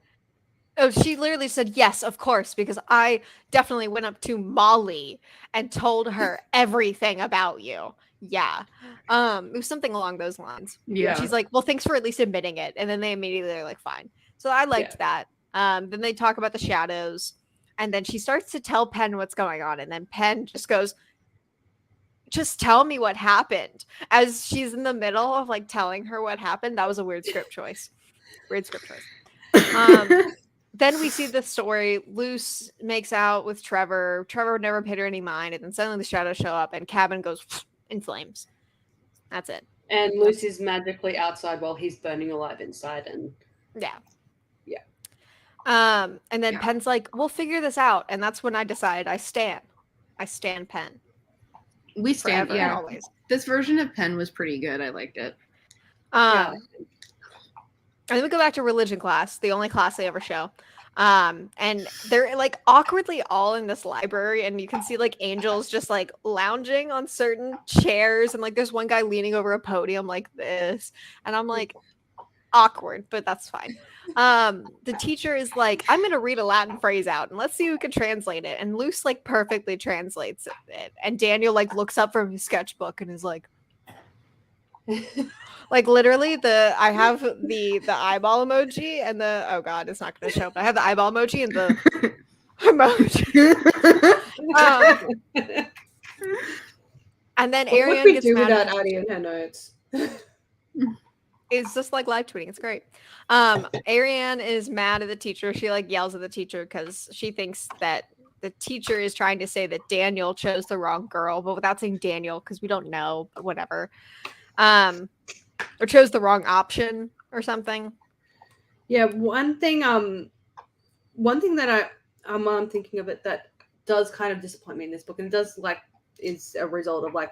Oh, she literally said, "Yes, of course," because I definitely went up to Molly and told her everything about you. Yeah. It was something along those lines. Yeah. She's like, "Well, thanks for at least admitting it." And then they immediately are like, "Fine." So I liked that. Then they talk about the shadows, and then she starts to tell Penn what's going on, and then Penn just goes, "Just tell me what happened." As she's in the middle of like telling her what happened. That was a weird script choice. Weird script choice. Then we see the story. Luce makes out with Trevor. Trevor never paid her any mind, and then suddenly the shadows show up, and Cabin goes in flames. That's it. And Lucy's magically outside while he's burning alive inside. And Yeah. Yeah. And then Yeah. Penn's like, we'll figure this out. And that's when I decide I stand Penn We stand. forever and Yeah. always. This version of Penn was pretty good. I liked it. yeah. And then we go back to religion class, the only class they ever show. And they're like awkwardly all in this library, and you can see like angels just like lounging on certain chairs, and like there's one guy leaning over a podium like this, and I'm like, awkward, but that's fine. The teacher is like, I'm gonna read a Latin phrase out and let's see who can translate it. And Luce like perfectly translates it, and Daniel like looks up from his sketchbook and is like, like literally I have the eyeball emoji and the, oh god, it's not gonna show up. I have the eyeball emoji and the emoji. And then What would Ariane we gets do mad without at, Addie in her notes? it's just like live tweeting. It's great. Ariane is mad at the teacher. She like yells at the teacher because she thinks that the teacher is trying to say that Daniel chose the wrong girl, but without saying Daniel because we don't know, but whatever. Or chose the wrong option or something. Yeah, one thing that I'm thinking of it that does kind of disappoint me in this book, and does like is a result of like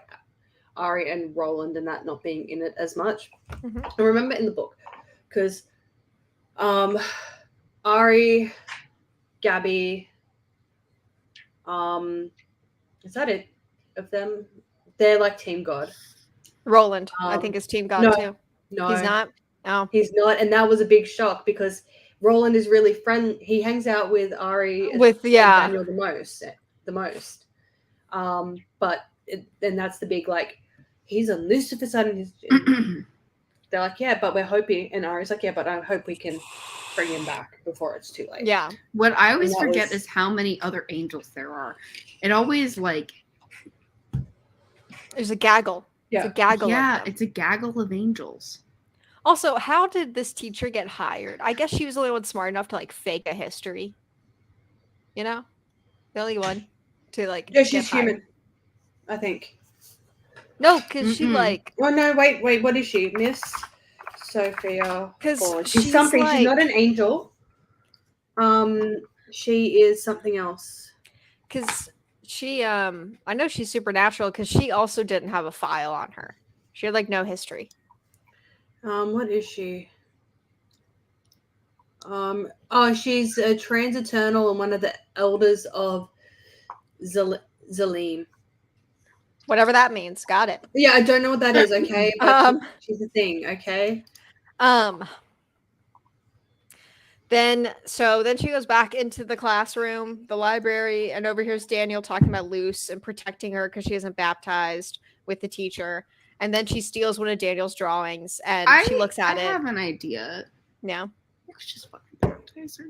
Ari and Roland and that not being in it as much. Mhm. I remember in the book because Ari, Gabby, is that it of them? They're like Team God. Roland, I think, is Team God no, too. No, He's not. Oh, he's not, and that was a big shock because Roland is really friendly. He hangs out with Ari with and yeah. Daniel the most. But then that's the big like he's on Lucifer's side, and they're like, yeah, but we're hoping, and Ari's like, yeah, but I hope we can bring him back before it's too late. Yeah. What I always And that forget was- is how many other angels there are. It always like There's a gaggle. Yeah. It's a gaggle. yeah, Of them. it's a gaggle of angels. Also, how did this teacher get hired? I guess she was the only one smart enough to like fake a history. You know, the only one to like. Yeah, get she's hired. human, I think. No, because she Mm-mm. like. Oh no, wait, what is she? Miss Sophia. 'Cause Ford. she's She's something. like- She's not an angel. She is something else. Because she I know she's supernatural because she also didn't have a file on her. She had like no history. What is she? She's a trans-eternal and one of the elders of Zalim. Whatever that means. Got it. Yeah, I don't know what that is, okay? But she's a thing, okay? Then she goes back into the classroom, the library, and overhears Daniel talking about Luce and protecting her because she isn't baptized with the teacher. And then she steals one of Daniel's drawings and she looks at I it. have an idea. Yeah. Let's just fucking baptize her.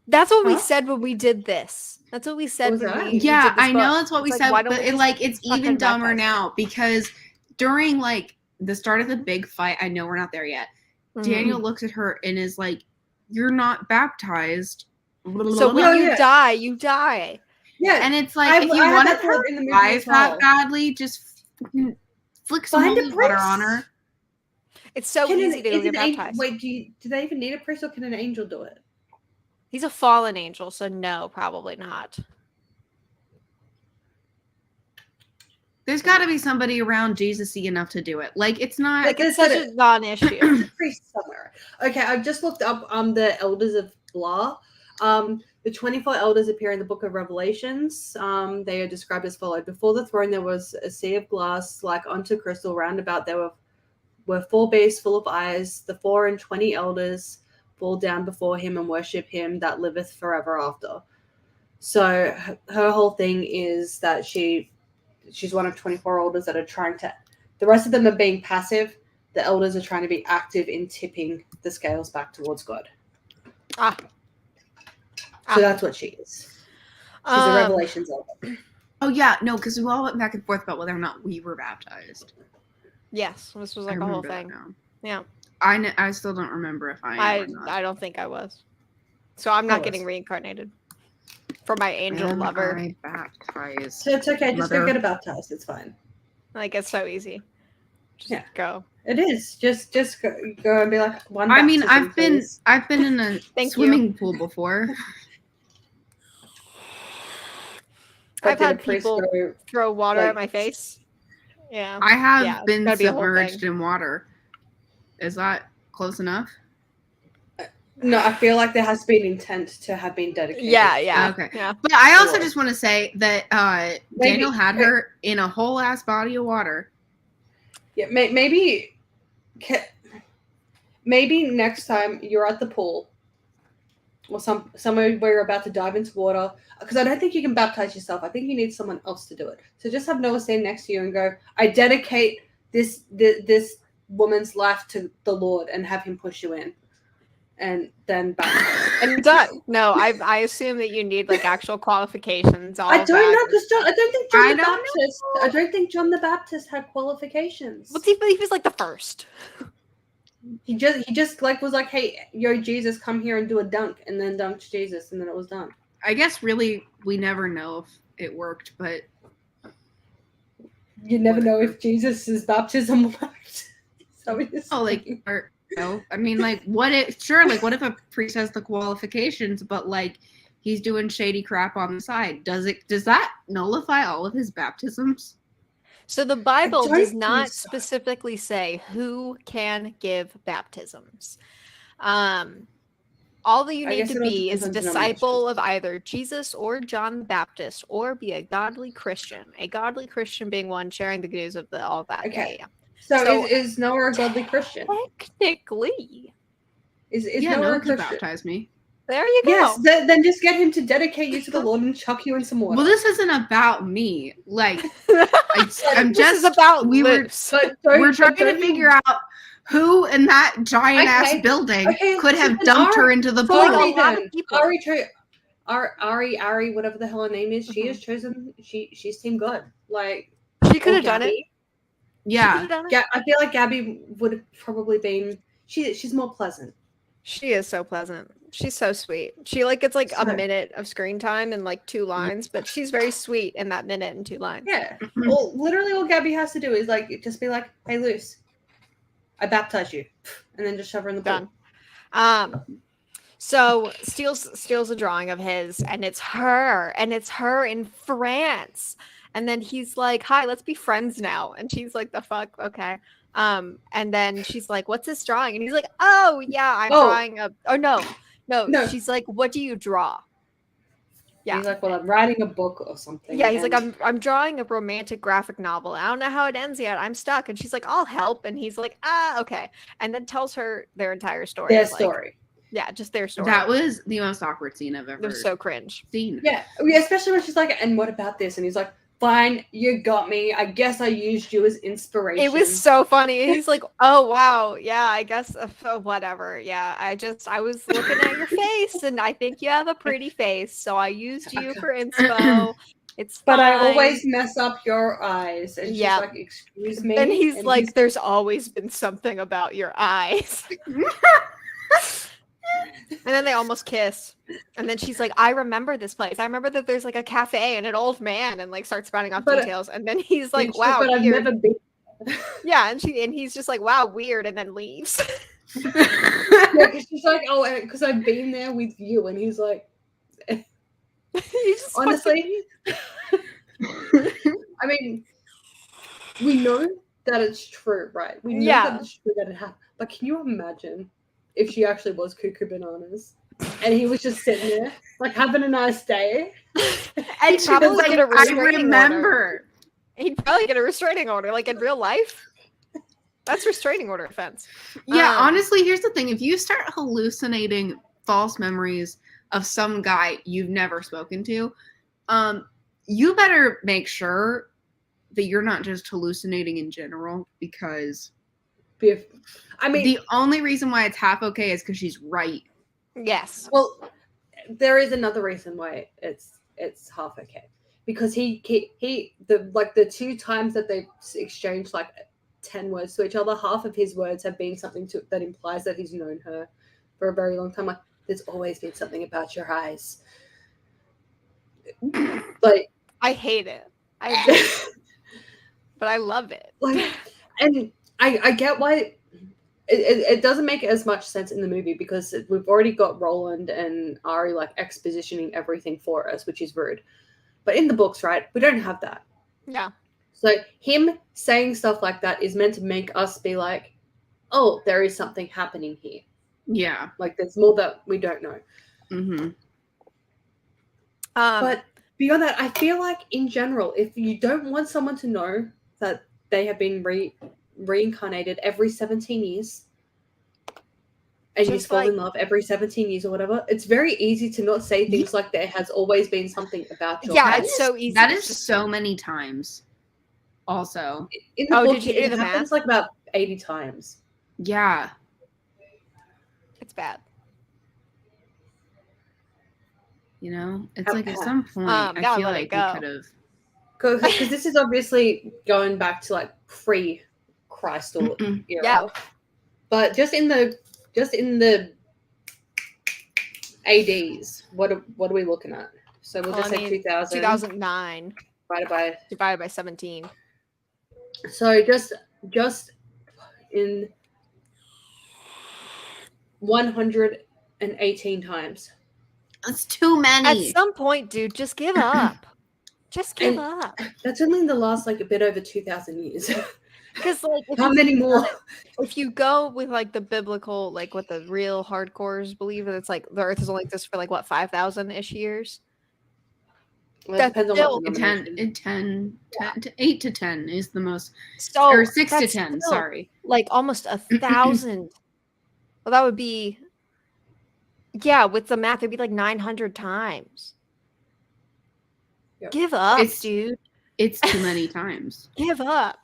That's what we Huh? said when we did this. That's what we said was when that? we Yeah, did this I know book. that's what we It's said, why don't but we it, just like it's fucking even dumber baptize her? now because during like the start of the big fight, I know we're not there yet. Mhm. Daniel looks at her and is like, "You're not baptized." So when Oh, you yeah. die, you die. Yeah. And it's like, if you I had want that to part in the movie survive as well. that badly, just fucking flick some Find a holy water priest. on her. It's so Can easy to go is get an angel, baptized. wait, do they even need a priest or can an angel do it? He's a fallen angel, so no, probably not. There's got to be somebody around Jesus-y enough to do it. Like, it's not. Like it's there's such a non-issue. There's a priest somewhere. Okay, I just looked up the elders of blah. The 24 elders appear in the book of Revelations. They are described as followed. Before the throne there was a sea of glass like unto crystal. Round about there were 4 beasts full of eyes. The 24 elders fall down before him and worship him that liveth forever after. So her whole thing is that she's one of 24 elders that are trying to, the rest of them are being passive. The elders are trying to be active in tipping the scales back towards God. Ah. So that's what she is. She's a Revelations elder. Oh, yeah. No, because we all went back and forth about whether or not we were baptized. Yes, this was I like a whole remember that thing. now. Yeah. I still don't remember if I am or not. I don't think I was. So I'm not I getting was. reincarnated for my angel Am lover. I baptized? So it's okay. Just Mother. go get baptized. It's fine. Like it's so easy. Yeah. Go. It is. Just go and be like, one I mean, baptism, please. I've been in a Thank you. swimming pool before. But I've did had a priest people go, throw water like- at my face. Yeah. I have Yeah, it's been gotta be a whole submerged thing. in water. Is that close enough? No, I feel like there has to be an intent to have been dedicated. Yeah. Okay. Yeah. But I also Sure. just want to say that Maybe- Daniel had her in a whole ass body of water. Yeah, maybe next time you're at the pool or somewhere where you're about to dive into water, because I don't think you can baptize yourself. I think you need someone else to do it. So just have Noah stand next to you and go, I dedicate this woman's life to the Lord, and have him push you in, and then baptize. And done. No, I assume that you need like actual qualifications. All I of don't that. know, because I don't think John I the don't Baptist. I don't think John the Baptist had qualifications. What's he was like the first. He just like was like, hey, yo, Jesus, come here and do a dunk, and then dunked Jesus, and then it was done. I guess really we never know if it worked, but You never know if Jesus' baptism worked. So I mean, like, what if a priest has the qualifications, but like he's doing shady crap on the side? Does that nullify all of his baptisms? So the Bible don't does think not so. specifically say who can give baptisms. All that you I need guess to it all be is a depends on disciple of either Jesus or John the Baptist, or be a godly Christian. A godly Christian being one sharing the good news of all that. Okay. Yeah. So is Noah a godly Christian? Technically. Is Yeah, Noah no, a he Christian? baptized me. There you go. Yes. Then just get him to dedicate you to the Lord and chuck you in some water. Well, this isn't about me. Like, I'm This just is about we were Luce. But we're trying to figure out who in that giant ass Okay, building okay, could so have then dumped her into the so like pool. a lot of people. Ari, whatever the hell her name is, she Mhm. has chosen. She's team good. Like She could or have done it. Gabby. She Yeah, could have done it. I feel like Gabby would have probably been. She's more pleasant. She is so pleasant. She's so sweet. She like gets like a So- minute of screen time and like 2 lines, but she's very sweet in that minute and 2 lines. Yeah. Well, literally, all Gabby has to do is like just be like, "Hey, Luce, I baptize you," and then just shove her in the pool. Done. So steals a drawing of his, and it's her in France. And then he's like, "Hi, let's be friends now." And she's like, "The fuck, okay." And then she's like, "What's this drawing?" And he's like, "Oh yeah, I'm drawing a." Oh no. No. She's like, "What do you draw?" Yeah. He's like, "Well, I'm writing a book or something." Yeah, he's like, and- I'm drawing a romantic graphic novel. I don't know how it ends yet. I'm stuck. And she's like, I'll help. And he's like, okay. And then tells her their entire story. their Like, story. yeah, just their story. that was the most awkward scene I've It ever was so cringe. seen. Yeah, especially when she's like, "And what about this?" And he's like, "Fine, you got me. I guess I used you as inspiration." It was so funny. He's like, oh wow, yeah, I guess whatever. Yeah, I was looking at your face, and I think you have a pretty face, so I used you for inspo. It's But I fine." always mess up your eyes. And she's Yeah. like, "Excuse me." And he's like, there's always been something about your eyes. And then they almost kiss. And then she's like, I remember this place. I remember that there's like a cafe and an old man, and like starts spouting off But- details. And then he's like, She's wow, but I've weird. never been. Yeah, and he's just like, wow, weird, and then leaves. Yeah, 'cause she's like, "Oh, because I've been there with you," and he's like, He's just honestly, I mean, we know that it's true, right? We know Yeah. that it's true that it happened. But can you imagine if she actually was cuckoo bananas and he was just sitting there, like having a nice day? and She probably was like, get a I restraining order. remember. He'd probably get a restraining order, like in real life. That's restraining order offense. Yeah, Um, honestly, here's the thing. If you start hallucinating false memories of some guy you've never spoken to, you better make sure that you're not just hallucinating in general, because I mean, the only reason why it's half okay is because she's right. Yes. well, there is another reason why it's half okay, because he the 2 times that they've exchanged like 10 words to each other, half of his words have been something that implies that he's known her for a very long time. Like, there's always been something about your eyes. Like, I hate it. But I love it. like, and I get why it doesn't make as much sense in the movie because we've already got Roland and Ari like expositioning everything for us, which is rude. But in the books, right, we don't have that. Yeah. So him saying stuff like that is meant to make us be like, oh, there is something happening here. Yeah. Like there's more that we don't know. Mm-hmm. But beyond that, I feel like in general, if you don't want someone to know that they have been reincarnated every 17 years and you Just fall like- in love every 17 years or whatever, it's very easy to not say things like there has always been something about your Yeah, past. it's so easy. That to is just- so many times. Also, In the Oh, book, did you do it the happens math? like about 80 times. yeah. It's bad. You know, it's How- like at some point, gotta I feel let it like we go. could have. Because this is obviously going back to like pre-Christ or era. Yeah. But just in the ADs, what are we looking at? So we'll just say 2000 2009 divided by. by 17. So just in 118 times. That's too At many. some point, dude, just give up. Just give And- up. That's only in the last like a bit over 2,000 years. Because like, if How you many think more? about it, if you go with like the biblical, like what the real hardcores believe, that it's like the Earth is only like this for like what 5,000-ish years. Well, it That's depends on still- what denomination. 8 to 10 is the most, So or 6 to that's 10. still, Sorry. like almost 1,000. Well, that would be, yeah, with the math, it'd be like 900 times. Yep. Give up, It's- dude. It's too many times. Give up.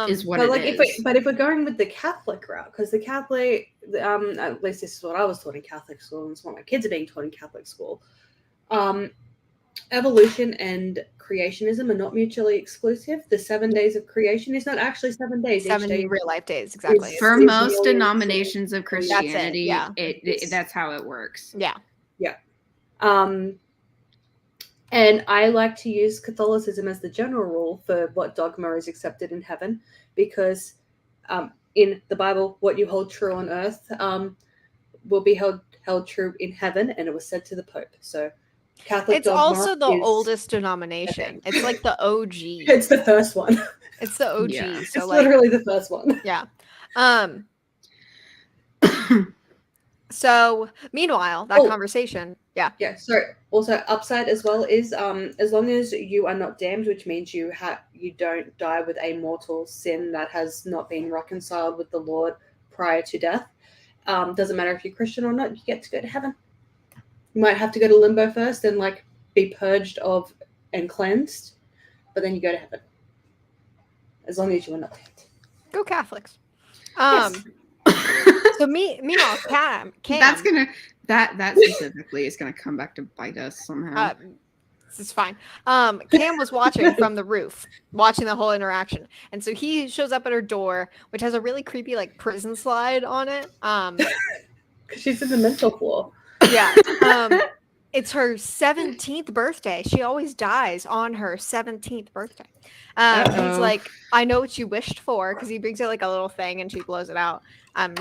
Is what But it like is. if we're going with the Catholic route, because the Catholic, at least this is what I was taught in Catholic school, and it's what my kids are being taught in Catholic school. Evolution and creationism are not mutually exclusive. The 7 days of creation is not actually 7 days. Each 7 day real life days, exactly. is- For It's most millions denominations of of- Christianity, yeah. that's how it works. Yeah. And I like to use Catholicism as the general rule for what dogma is accepted in heaven, because in the Bible, what you hold true on earth will be held true in heaven, and it was said to the Pope. So Catholic It's dogma also the is- oldest denomination. It's like the OG. It's the first one. It's the OG. Yeah. So It's like, literally the first one. yeah. So meanwhile, that conversation, yeah. Yeah. So also upside as well is as long as you are not damned, which means you don't die with a mortal sin that has not been reconciled with the Lord prior to death. Doesn't matter if you're Christian or not, you get to go to heaven. You might have to go to limbo first and like be purged of and cleansed, but then you go to heaven. As long as you are not damned. Go Catholics. Yes. So meanwhile, Cam, That's gonna that specifically is gonna come back to bite us somehow. this is fine. Cam was watching from the roof, watching the whole interaction, and so he shows up at her door, which has a really creepy like prison slide on it. Because she's in the mental floor. Yeah. It's her 17th birthday. She always dies on her 17th birthday. He's like, I know what you wished for, because he brings her like a little thing and she blows it out.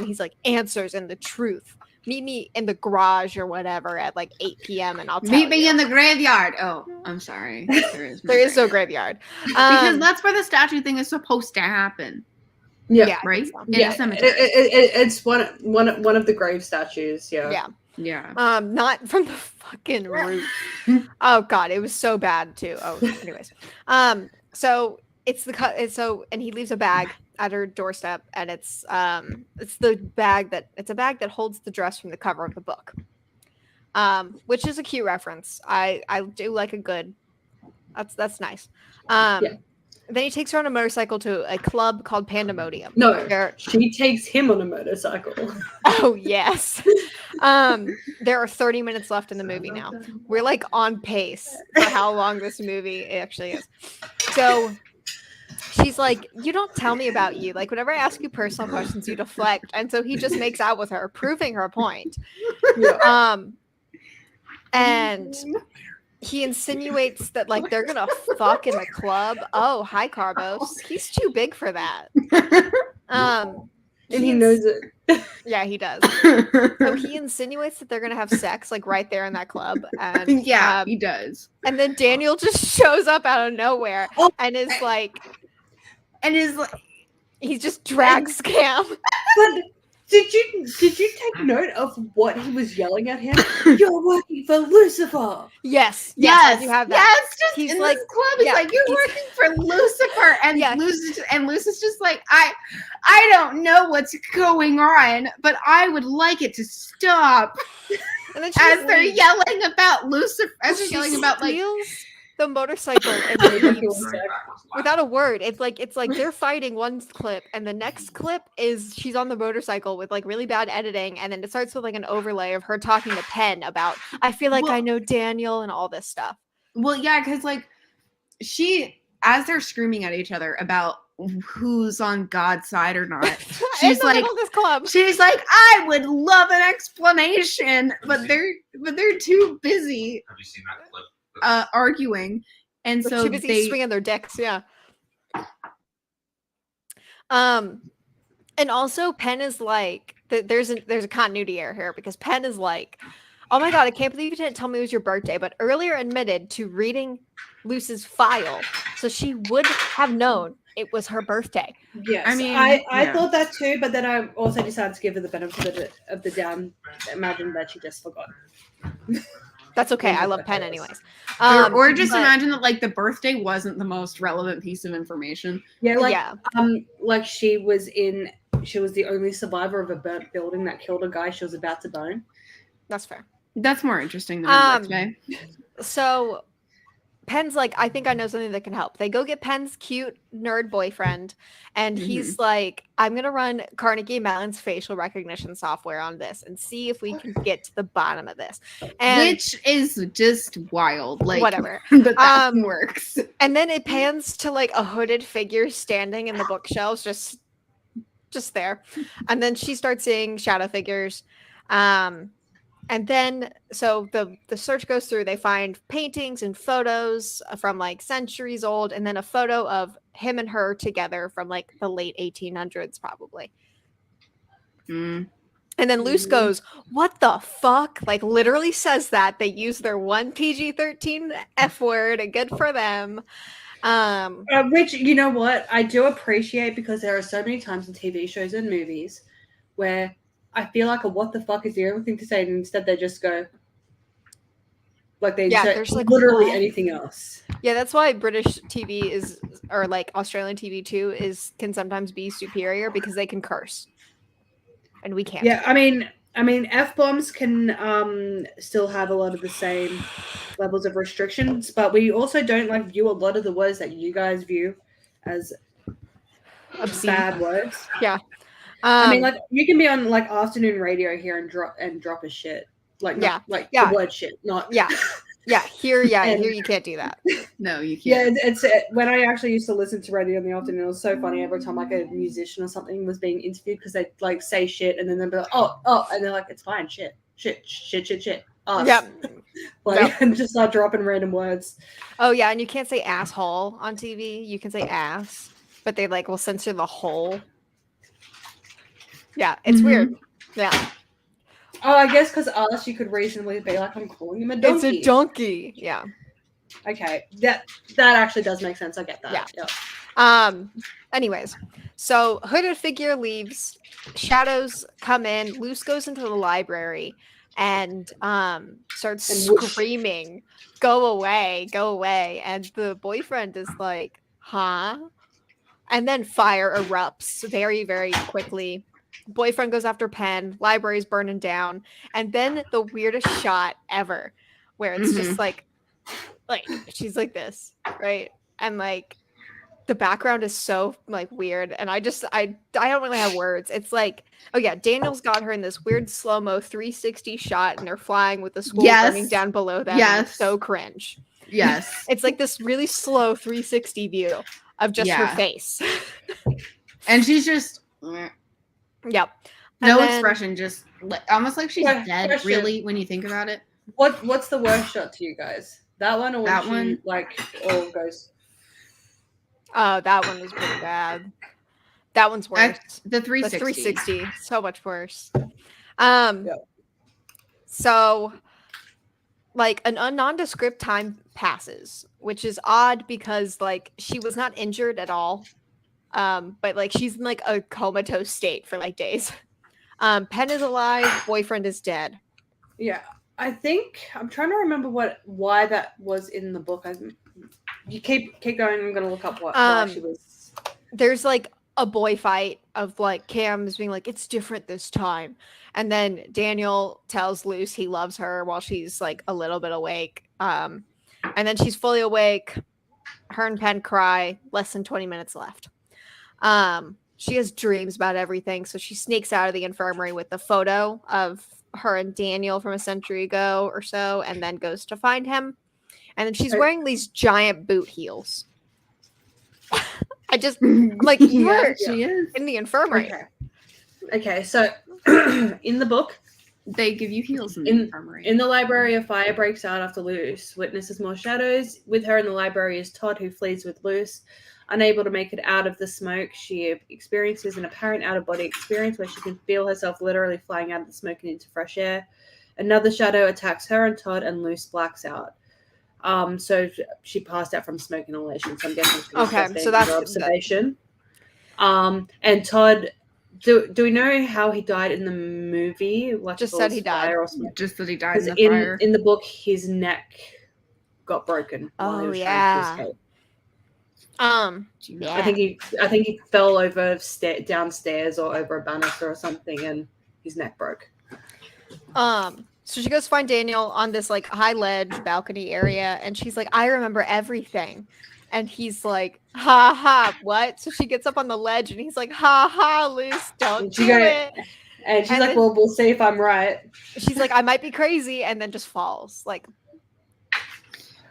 He's like, answers and the truth. Meet me in the garage or whatever at like 8 p.m. and I'll tell Meet me you. in the graveyard. Oh, I'm sorry. There is no graveyard. because that's where the statue thing is supposed to happen, I think right? so. In Yeah, a cemetery. it's one of the grave statues. Yeah. Yeah. Yeah. Not from the fucking roof. Oh god, it was so bad too. Oh, anyways. So it's and he leaves a bag at her doorstep, and it's a bag that holds the dress from the cover of the book. Which is a cute reference. I do like a good. That's nice. Then he takes her on a motorcycle to a club called Pandemonium. No, where- she takes him on a motorcycle. Oh yes. There are 30 minutes left in the movie now. We're like on pace for how long this movie actually is. So she's like, you don't tell me about you. Like whenever I ask you personal questions, you deflect. And so he just makes out with her, proving her point. Yeah. And he insinuates that like they're gonna fuck in the club. Oh, hi Carbos. He's too big for that. And he knows it. Yeah, he does. So he insinuates that they're gonna have sex like right there in that club, and yeah, he does. And then Daniel just shows up out of nowhere and is like, he just drags Cam. But did you take note of what he was yelling at him? You're working for Lucifer. Yes, I do have that. Yes, just He's in like, this club, he's like, you're working for Lucifer, and Yeah. Lucy's just like, I don't know what's going on, but I would like it to stop. And then As they're yelling about Lucifer, as they're yelling about like the motorcycle and leaves without a word. It's like they're fighting one clip, and the next clip is she's on the motorcycle with like really bad editing, and then it starts with like an overlay of her talking to Penn about I feel like I know Daniel and all this stuff. Well, yeah, because like as they're screaming at each other about who's on God's side or not, she's like, this club. She's like, I would love an explanation, but they're too busy. Have you seen that clip? Arguing, and so too busy they swinging their dicks. Yeah. And also Penn is like, there's a continuity error here because Penn is like, oh my god, I can't believe you didn't tell me it was your birthday, but earlier admitted to reading Luce's file, so she would have known it was her birthday. Yes, I mean, I thought that too, but then I also decided to give her the benefit of the doubt. Imagine that she just forgot. That's okay. I love Penn anyways. Or just imagine that like the birthday wasn't the most relevant piece of information. Yeah, like she was the only survivor of a burnt building that killed a guy she was about to bone. That's fair. That's more interesting than her birthday. So Penn's like, I think I know something that can help. They go get Penn's cute nerd boyfriend, and he's like, I'm gonna run Carnegie Mellon's facial recognition software on this and see if we can get to the bottom of this. And which is just wild. Like whatever. But that works. And then it pans to like a hooded figure standing in the bookshelves, just there. And then she starts seeing shadow figures. And then, so the search goes through, they find paintings and photos from like centuries old, and then a photo of him and her together from like the late 1800s, probably. And then Luce goes, what the fuck? Like literally says that. They use their one PG-13 F word, and good for them. Which, you know what, I do appreciate, because there are so many times in TV shows and movies where I feel like a what the fuck is the only thing to say, and instead they just go like they say like literally anything else. Yeah, that's why British TV is, or like Australian TV too, can sometimes be superior because they can curse, and we can't. Yeah, I mean F-bombs can still have a lot of the same levels of restrictions, but we also don't like view a lot of the words that you guys view as obscene bad words. Yeah. I mean, like you can be on like afternoon radio here and drop a shit, like the word shit, not Here you can't do that. No, you can't. Yeah, it's when I actually used to listen to radio in the afternoon. It was so funny every time like a musician or something was being interviewed, because they'd like say shit and then they'd be like, oh, and they're like, it's fine, shit. Us. Yeah, and just start dropping random words. Oh yeah, and you can't say asshole on TV. You can say ass, but they like will censor the whole. Yeah, it's weird. Yeah. Oh, I guess because us, you could reasonably be like, I'm calling him a donkey. It's a donkey. Yeah. Okay. That actually does make sense. I get that. Yeah. Anyways, so hooded figure leaves. Shadows come in. Luce goes into the library and starts screaming, "Go away, go away!" And the boyfriend is like, "Huh?" And then fire erupts very, very quickly. Boyfriend goes after Penn, library's burning down, and then the weirdest shot ever, where it's just like she's like this, right? And like the background is so like weird, and I don't really have words. It's like, oh yeah, Daniel's got her in this weird slow-mo 360 shot, and they're flying with the school burning down below them. Yes, so cringe. Yes, it's like this really slow 360 view of just her face, and she's just. Yep. No expression, just almost like she's dead. Question. Really, when you think about it. What's the worst shot to you guys? That one or that she, one? Like all goes. Oh, that one was pretty bad. That one's worse. The The 360. 360, so much worse. Yeah. So like a nondescript time passes, which is odd because like she was not injured at all. But like she's in like a comatose state for like days. Penn is alive, boyfriend is dead. Yeah, I think I'm trying to remember why that was in the book. You keep going. I'm gonna look up why she was. There's like a boy fight of like Cam's being like, it's different this time. And then Daniel tells Luce he loves her while she's like a little bit awake. And then she's fully awake. Her and Penn cry. Less than 20 minutes left. She has dreams about everything. So she sneaks out of the infirmary with the photo of her and Daniel from a century ago or so, and then goes to find him. And then she's wearing these giant boot heels. I'm like, you were she is. in the infirmary. Okay. So in the book, They give you heels in the infirmary. in the library, a fire breaks out after Luce witnesses more shadows. With her in the library is Todd, who flees with Luce. Unable to make it out of the smoke, she experiences an apparent out-of-body experience where she can feel herself literally flying out of the smoke and into fresh air. Another shadow attacks her and Todd, and Luce blacks out. So she passed out from smoke inhalation. So I'm guessing she was just so in that's her observation. And Todd, do we know how he died in the movie? Like Just said he died. or something? Just that he died in the in fire. in the book, his neck got broken. while he Oh was yeah. trying to escape. Yeah. I think he fell over downstairs or over a banister or something, and his neck broke. So she goes to find Daniel on this like high ledge balcony area, and she's like, I remember everything. And he's like, ha ha, what? So she gets up on the ledge and he's like, ha ha, Luce, don't And she do go- it. And she's And like, then- well, we'll see if I'm right. She's like, I might be crazy, and then just falls. Like,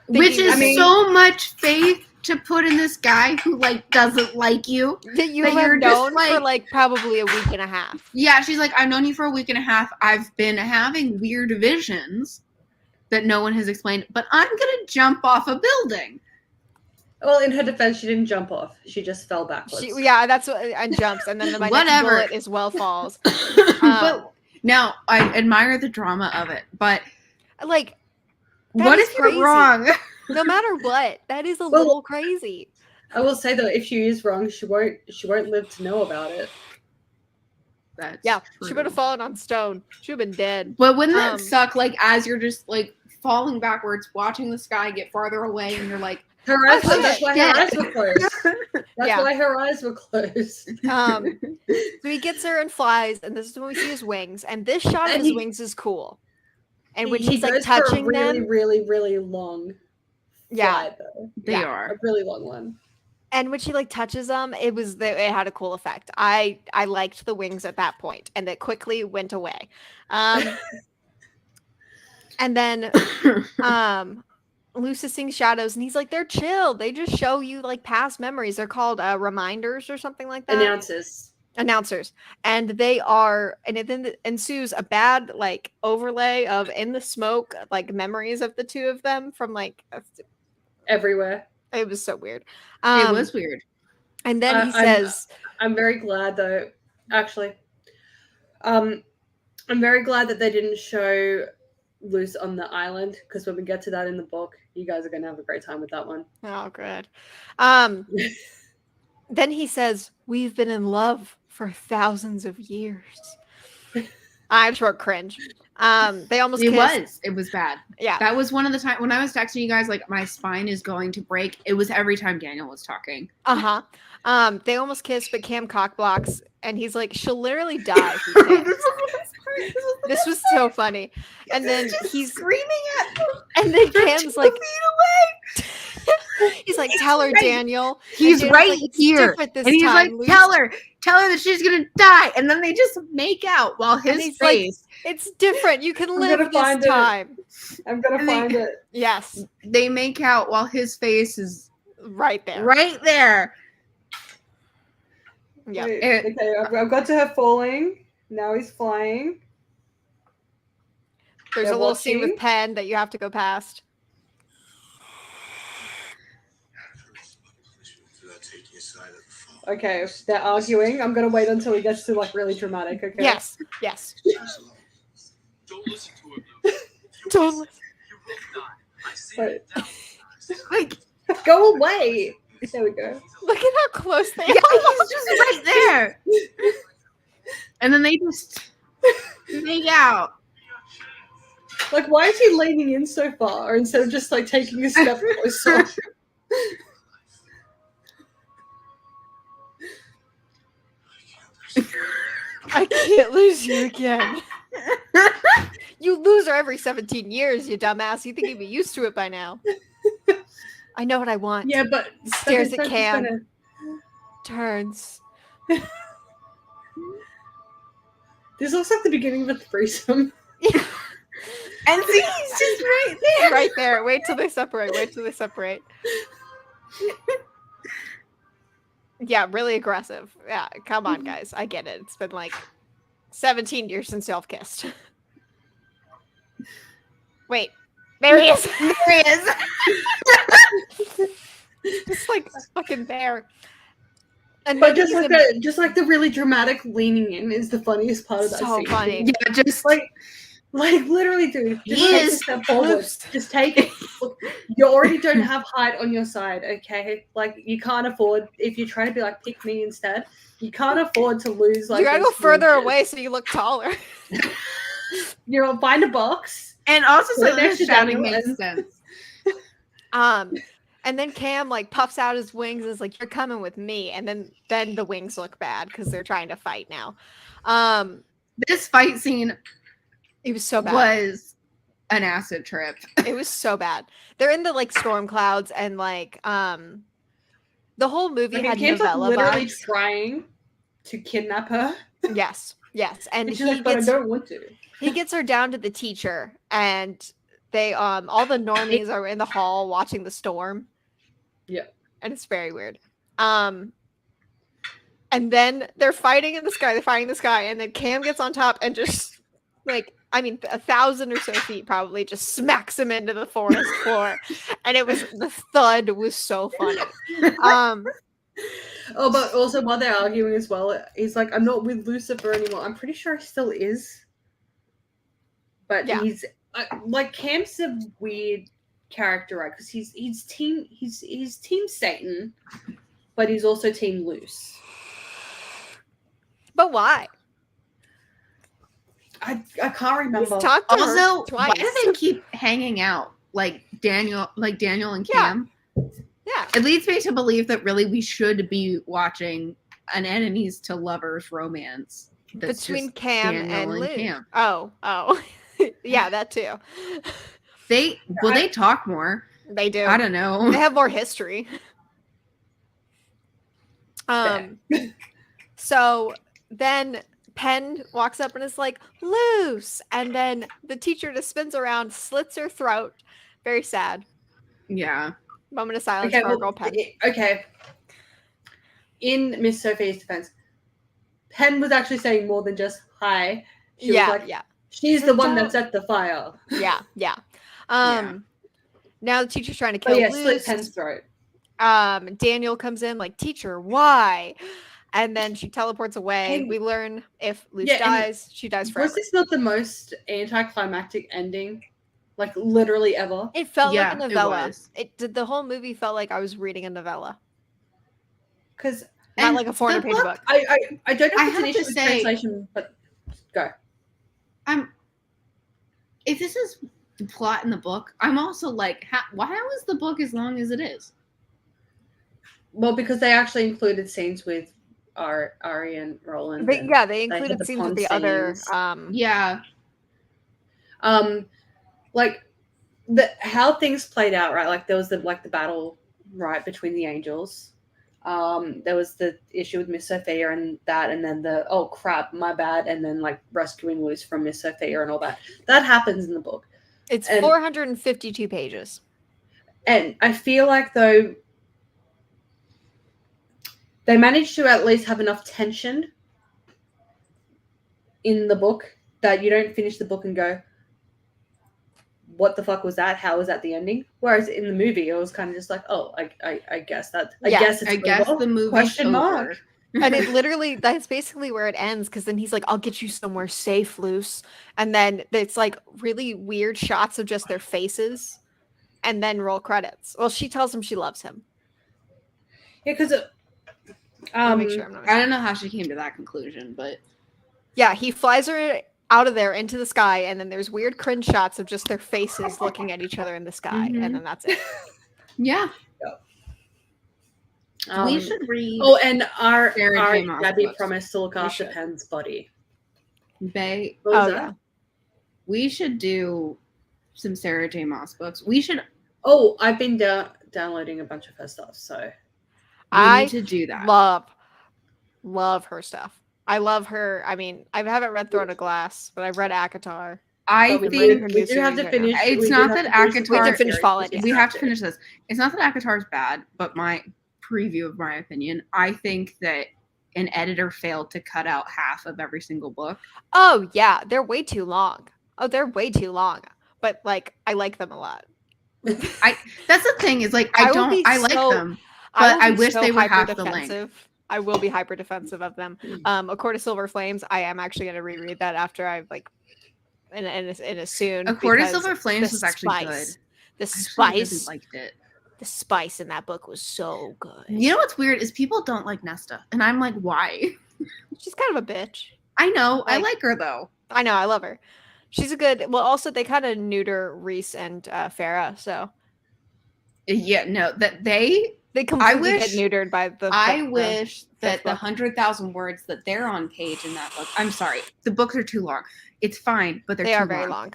Which thinking- is I mean- so much faith to put in this guy who like doesn't like you. that you That have you're just, known for like- like probably a week and a half. Yeah, she's like, I've known you for a week and a half. I've been having weird visions that no one has explained, but I'm gonna jump off a building. Well, in her defense, she didn't jump off. She just fell backwards. That's what, and jumps, and then my next Whatever. bullet is well falls. But now I admire the drama of it, but Like, that what is if crazy. you're wrong? No matter what, that is a Well- little crazy. I will say though, if she is wrong, she won't live to know about it. That's Yeah, true. she would have fallen on stone. She would have been dead. But wouldn't that Um, suck? Like as you're just like falling backwards, watching the sky get farther away, and you're like, Her eyes. Oh, That's shit. why her eyes were closed. That's Yeah. why her eyes were closed. So he gets her and flies, and this is when we see his wings. And this shot of And his he- wings is cool. And when He she's like goes for a touching really, them, really, really long yeah. fly, though. they Yeah. are. A really long one. And when she like touches them, it had a cool effect. I liked the wings at that point, and it quickly went away. And then Luce is seeing shadows, and he's like, they're chill. They just show you like past memories. They're called reminders or something like that. Announcers. And they are, and it then ensues a bad like overlay of in the smoke, like memories of the two of them from like Everywhere. it was so weird. It was weird. And then he I'm- says, I'm very glad though. Actually, I'm very glad that they didn't show Luce on the island, because when we get to that in the book, you guys are gonna have a great time with that one. oh, good. Then he says, we've been in love for thousands of years. I just wrote cringe. They almost kissed. It was bad. Yeah. That was one of the time when I was texting you guys, like my spine is going to break. It was every time Daniel was talking. Uh-huh. They almost kiss, but Cam cock blocks, and he's like, she'll literally die if you can't. This was so funny. And then he's screaming at him. and then They're Cam's 2 like feet he's like, tell her, right. Daniel. He's And Daniel's right like, "It's here. different this And he's like, time, Luce." tell her that she's gonna die. And then they just make out while his he's like, face, It's different. You can I'm live gonna this find it. time. I'm gonna And they- find it. Yes. they make out while his face is Right there. right there. Yeah. Wait, It- okay, I've got to her falling. Now he's flying. There's They're a little scene with watching. Penn that you have to go past. Okay, they're arguing. I'm gonna wait until it gets to like really dramatic. Okay. Yes. Yes. Don't listen to him, though. Don't listen. Wait. Like, Go away. There we go. Look at how close they yeah, are. he's just right there. And then they just make out. Like, why is he leaning in so far instead of just like taking a step closer? I can't lose you again. You lose her every 17 years, you dumbass. You think you'd be used to it by now. I know what I want. Yeah, but Stares at that's Cam. gonna- Turns. This looks like the beginning of a threesome. And see, he's just right there. Right there. Wait till they separate. Wait till they separate. Yeah, really aggressive. Yeah, come on, guys. I get it. It's been like 17 years since y'all have kissed. Wait. There he is. There he is. Just like fucking there. And But then just he's like in- just like the really dramatic leaning in is the funniest part of that So scene. funny. Yeah, just Like literally, dude. Just He take a is step forward. loose. Just take it. Look, you already don't have height on your side, okay? Like you can't afford if you try to be like pick me instead. You can't afford to lose. Like you gotta go those further inches. away so you look taller. You know, find a box. and also Sit so next the to shouting Daniel makes and- sense. And then Cam like puffs out his wings and is like, "You're coming with me." And then the wings look bad because they're trying to fight now. This fight scene It was so bad. was an acid trip. It was so bad. They're in the like storm clouds and like the whole movie Okay, had Cam's like novella literally vibes. trying to kidnap her. Yes, yes, and And she's he like, but I gets don't want to. he gets her down to the teacher, and they all the normies are in the hall watching the storm. Yeah. And it's very weird. And then they're fighting in the sky. They're fighting in the sky, and then Cam gets on top and just like 1,000 or so feet probably just smacks him into the forest floor. And the thud was so funny. Oh, but also while they're arguing as well, he's like, I'm not with Lucifer anymore. I'm pretty sure he still is. But Yeah. he's like Cam's a weird character, right? Because he's team Satan, but he's also team Luce. But why? I can't remember. He's talked to her Also, twice. why do they keep hanging out like Daniel and Yeah. Cam? Yeah. It leads me to believe that really we should be watching an enemies to lovers romance that's Between just Cam Daniel and and Luke. Cam. Oh. Yeah, that too. They talk more. They do. I don't know. They have more history. So then Penn walks up and is like, "Loose," and then the teacher just spins around, slits her throat. Very sad. Yeah. Moment of silence Okay, for our well, girl Penn. okay. In Miss Sophie's defense, Penn was actually saying more than just hi. She was like, she's the one that set the fire. Yeah. Yeah. Now the teacher's trying to Oh kill yeah, slit Luce. Penn's throat. Daniel comes in like, "Teacher, why?" And then she teleports away. And- We learn if Luce Yeah, and dies, she dies forever. Was this not the most anticlimactic ending, like literally ever? It felt Yeah, like a it novella. was. It did. The whole movie felt like I was reading a novella, Because not And like a the 400-page book. I don't know I if it's an have issue to with say- translation, but go. If this is the plot in the book, I'm also like, how is the book as long as it is? Well, because they actually included scenes with Ari and Roland. But and, yeah, they had included the scenes with pond the other. scenes. Yeah. Like how things played out, right? Like there was the battle, right, between the angels. There was the issue with Miss Sophia and that, and then the oh crap, my bad, and then like rescuing Luce from Miss Sophia and all that. That happens in the book. It's And- 452 pages. And I feel like though they managed to at least have enough tension in the book that you don't finish the book and go, what the fuck was that? How was that the ending? Whereas in the movie, it was kind of just like, oh, I guess that. I Yeah, guess it's I guess over? the movie's Question mark. over. And it literally, that's basically where it ends, because then he's like, I'll get you somewhere safe, Luce. And then it's like really weird shots of just their faces and then roll credits. Well, she tells him she loves him. Yeah, because Let me make sure I'm not I missing. don't know how she came to that conclusion, but Yeah, he flies her out of there into the sky, and then there's weird cringe shots of just their faces looking at each other in the sky, Mhm. and then that's it. yeah. we um, should read oh, and our Sarah J. Maas Gabby books. promised to look We after should. Penn's body. Bay. What was Oh, that? yeah. We should do some Sarah J. Maas books. We should. Oh, I've been downloading a bunch of her stuff, so We I need to do that. love her stuff. I love her. I mean, I haven't read Throne of Glass, but I've read ACOTAR. I but reading think her we new do have series to right finish. now. It's we do not have that to finish the ACOTAR We have to series, finish Fallen, which yeah. is we have to chapter. finish this. It's not that ACOTAR is bad, but my preview of my opinion, I think that an editor failed to cut out half of every single book. Oh yeah, they're way too long. Oh, they're way too long. But like, I like them a lot. That's the thing is like I will be I like so- them, but I will be wish so they were half hyper the length. defensive. I will be hyper defensive of them. A Court of Silver Flames. I am actually going to reread that after I've like in a soon. A Court of because Silver Flames the was actually good. spice- The I actually really spice, liked it. the spice in that book was so good. You know what's weird is people don't like Nesta, and I'm like, why? She's kind of a bitch. I know, I Like- like her though. I know, I love her. She's a good. Well, also they kind of neuter Reese and Farah, so Yeah, no, that they. they completely wish- get neutered by the. I the- wish that the book. 100,000 words that they're on page in that book. I'm sorry, the books are too long. It's fine, but they're they too are very long.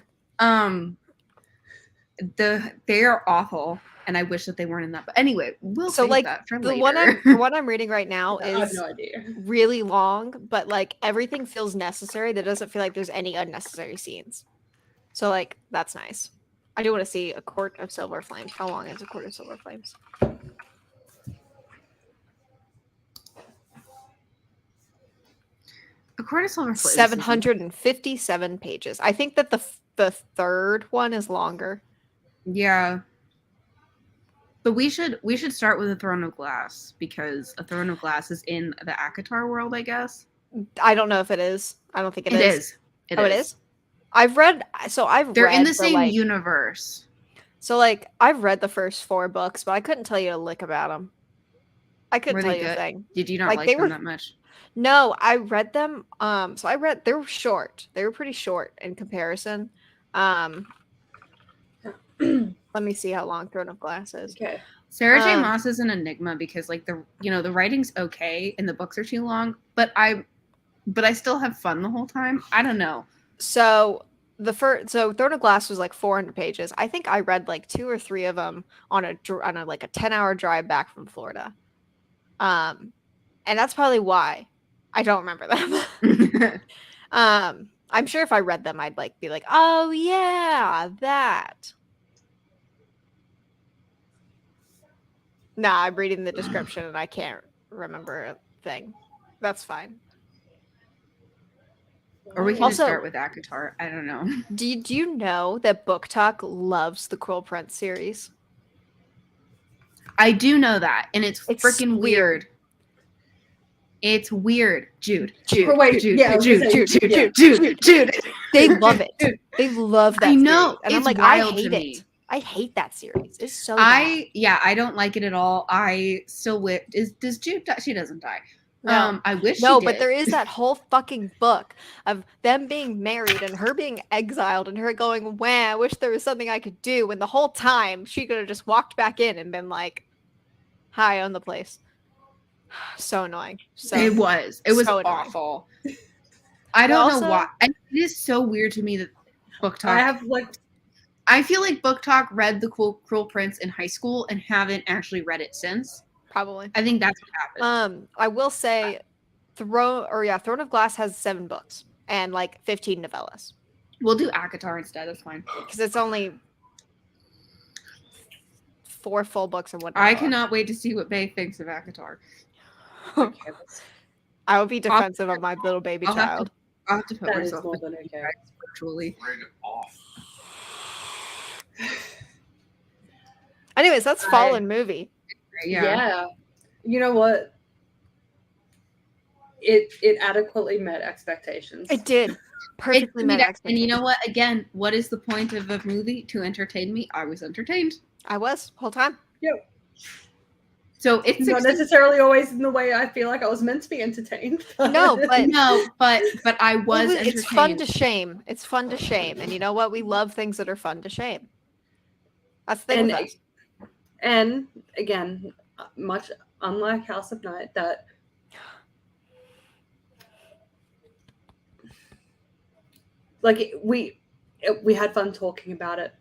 They are awful, and I wish that they weren't in that. But anyway, we'll So, save like, that for The later. one I'm reading right now I have is no idea. really long, but like everything feels necessary. There doesn't feel like there's any unnecessary scenes. So like that's nice. I do want to see A Court of Silver Flames. How long is A Court of Silver Flames? A Court of Silver Flames. 757 pages. I think that the third one is longer. Yeah. But we should start with A Throne of Glass because A Throne of Glass is in the ACOTAR world, I guess. I don't know if it is. I don't think It is. It is. I've read. So I've They're read in the same like, universe. So like I've read the first 4 books, but I couldn't tell you a lick about them. I couldn't Were tell they you a good? thing. Did you not Like, like they them were- that much? No, I read them. So I read. They were short. They were pretty short in comparison. Let me see how long Throne of Glass is. Okay. Sarah J. Um, Maas is an enigma because like the writing's okay and the books are too long, but I still have fun the whole time. I don't know. So so Throne of Glass was like 400 pages. I think I read like 2 or 3 of them on a like a 10-hour drive back from Florida. And that's probably why I don't remember them. I'm sure if I read them, I'd like be like, oh yeah, that. Nah, I'm reading the description and I can't remember a thing. That's fine. Or we can just Also- start with ACOTAR. I don't know. Do you know that Book Talk loves the Cruel Prince series? I do know that, and it's It's freaking weird. It's weird, Jude. Jude. Wait, Jude. yeah, I was Jude. gonna say, Jude. yeah. Jude. Jude. Jude. They love it. They love that. I know. series. And I'm It's like, I wild to hate me. it. I hate that series. It's so bad. I don't like it at all. I still wish. Does Jude die? She doesn't die. No. I wish. No, she but did. there is that whole fucking book of them being married and her being exiled and her going, "Wah, I wish there was something I could do." And the whole time she could have just walked back in and been like, "Hi, I own the place." So annoying. So It was. It was so annoying. awful. I don't also- know why. And it is so weird to me that Book Talk. I have like I feel like Book Talk read The Cruel Prince in high school and haven't actually read it since. probably. I think that's what happened. I will say, Throne of Glass has 7 books and like 15 novellas We'll do ACOTAR instead. That's fine. because it's only 4 full books and 1 I novella. cannot wait to see what Bay thinks of ACOTAR. okay, I will be defensive of my little baby I'll have to- child. I'll have to put that is myself more in than okay. virtually. Rig off. Anyways, that's I- Fallen movie. Yeah. You know what? It adequately met expectations. It did. Perfectly met And you expectations. know what? Again, what is the point of a movie? To entertain me. I was entertained. I was whole time. So it's Not necessarily always in the way I feel like I was meant to be entertained. No, but no, but I was Well, entertained. it's fun to shame. It's fun to shame. And you know what? We love things that are fun to shame. That's the thing with us. And again, much unlike House of Night, that like we had fun talking about it,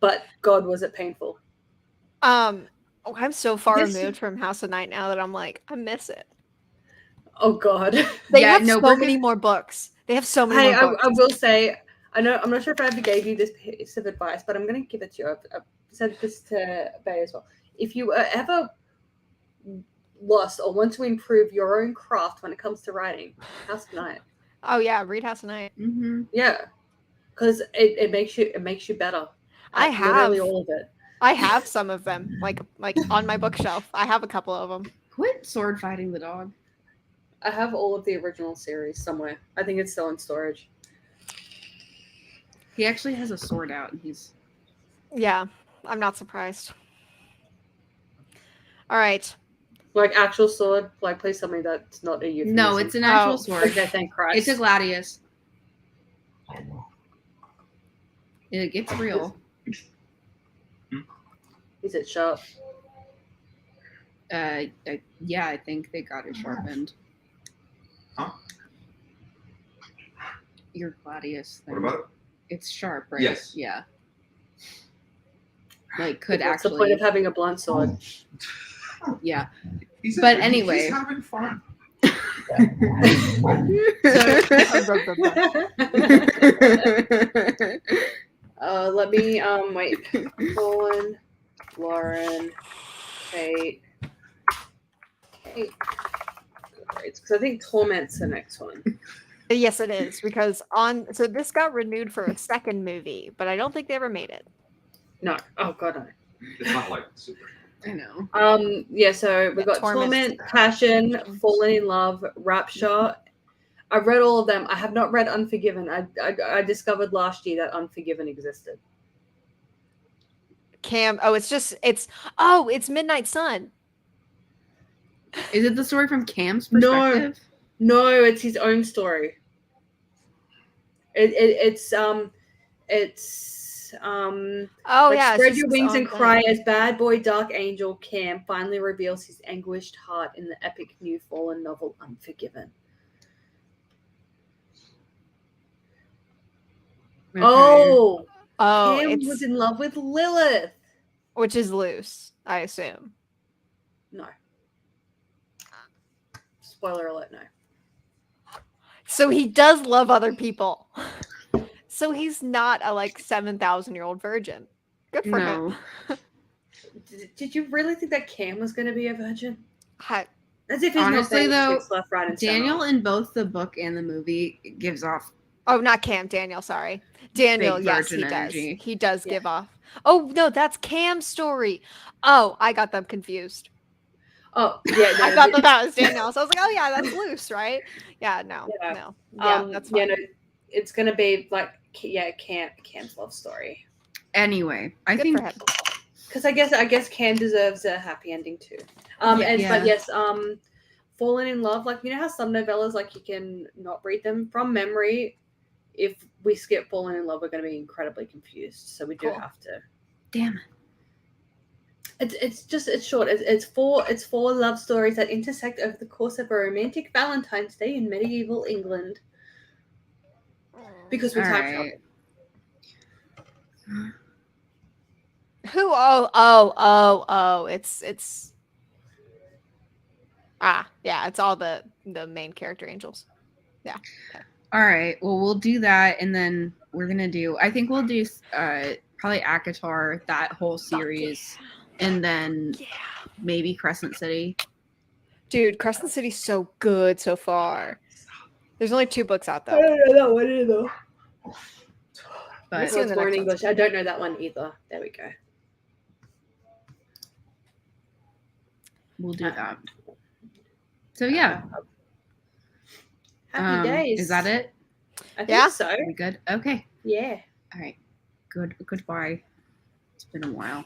but God, was it painful? I'm so far Yes. removed from House of Night now that I'm like, I miss it. Oh God. They Yeah, have no, so we're many more books. They have so many Hey, more books. I will say, I'm not sure if I ever gave you this piece of advice, but I'm going to give it to you. I've said this to Bay as well. If you are ever lost or want to improve your own craft when it comes to writing, House of Night. Oh yeah, read House of Night. Mm-hmm. Yeah, because it makes you better. I at have literally all of it. I have some of them, like on my bookshelf. I have a couple of them. Quit sword fighting the dog. I have all of the original series somewhere. I think it's still in storage. He actually has a sword out, and he's Yeah, I'm not surprised. All right. Like actual sword. Like please tell me that's not a euphemism. no, it's an actual Oh. sword. Okay, thank Christ. It's a gladius. It gets real. Is it sharp? Yeah, I think they got it sharpened. Huh? Your gladius thing. What about it? It's sharp, right? Yes. Yeah. Like could What's the point actually. of having a blunt sword? Yeah. He's But anyway. he's having fun. Let me wait. Colin, Lauren, Kate. Because I think Torment's the next one. Yes, it is because so this got renewed for a second movie, but I don't think they ever made it. No. Oh God, no. It's not like super. I know. Yeah, so we've got Torment. Torment, Passion, Fallen in Love, Rapture. I've read all of them. I have not read Unforgiven. I discovered last year that Unforgiven existed. Cam, it's Midnight Sun. Is it the story from Cam's No. perspective? No, it's his own story. It's Oh like yeah, spread it's your just his wings own and thing. cry as bad boy Dark Angel Cam finally reveals his anguished heart in the epic new Fallen novel Unforgiven. Okay. Oh, Oh, Cam it's was in love with Lilith. which is loose, I assume. No. Spoiler alert, no. So he does love other people. So he's not a 7,000-year-old virgin. Good for him. No. Did you really think that Cam was going to be a virgin? Hi. As if he's Honestly, not though, chicks left, right, and Daniel center. in both the book and the movie gives off Oh, not Cam. Daniel. Sorry, Daniel. big Yes, virgin he does. energy. He does Yeah. give off. Oh no, that's Cam's story. Oh, I got them confused. Oh, yeah. No, I thought that was Daniel. So I was like, oh yeah, that's loose, right? Yeah, no, Yeah. no. Yeah, that's fine. No, it's going to be Cam's love story. Anyway, I Good think for him. Because I guess Cam deserves a happy ending too. Yeah. But yes, Fallen in Love, you know how some novellas you can not read them from memory. If we skip Fallen in Love, we're going to be incredibly confused. So we do Cool. have to. damn it. It's short. It's four love stories that intersect over the course of a romantic Valentine's Day in medieval England. Because we All time right. travel. Who? Oh! It's yeah. It's all the main character angels. Yeah. Okay. All right. Well, we'll do that, and then we're gonna do. I think we'll do probably ACOTAR, that whole series, and then Yeah. maybe Crescent City. Dude, Crescent City's so good so far. There's only 2 books out I though. don't know that one either. But see you in What's the more in next English? I don't know that one either. There we go. we'll do that. So yeah. Happy days. Is that it? I think Yeah. so. Are we good? Okay. Yeah. All right. Goodbye. It's been a while.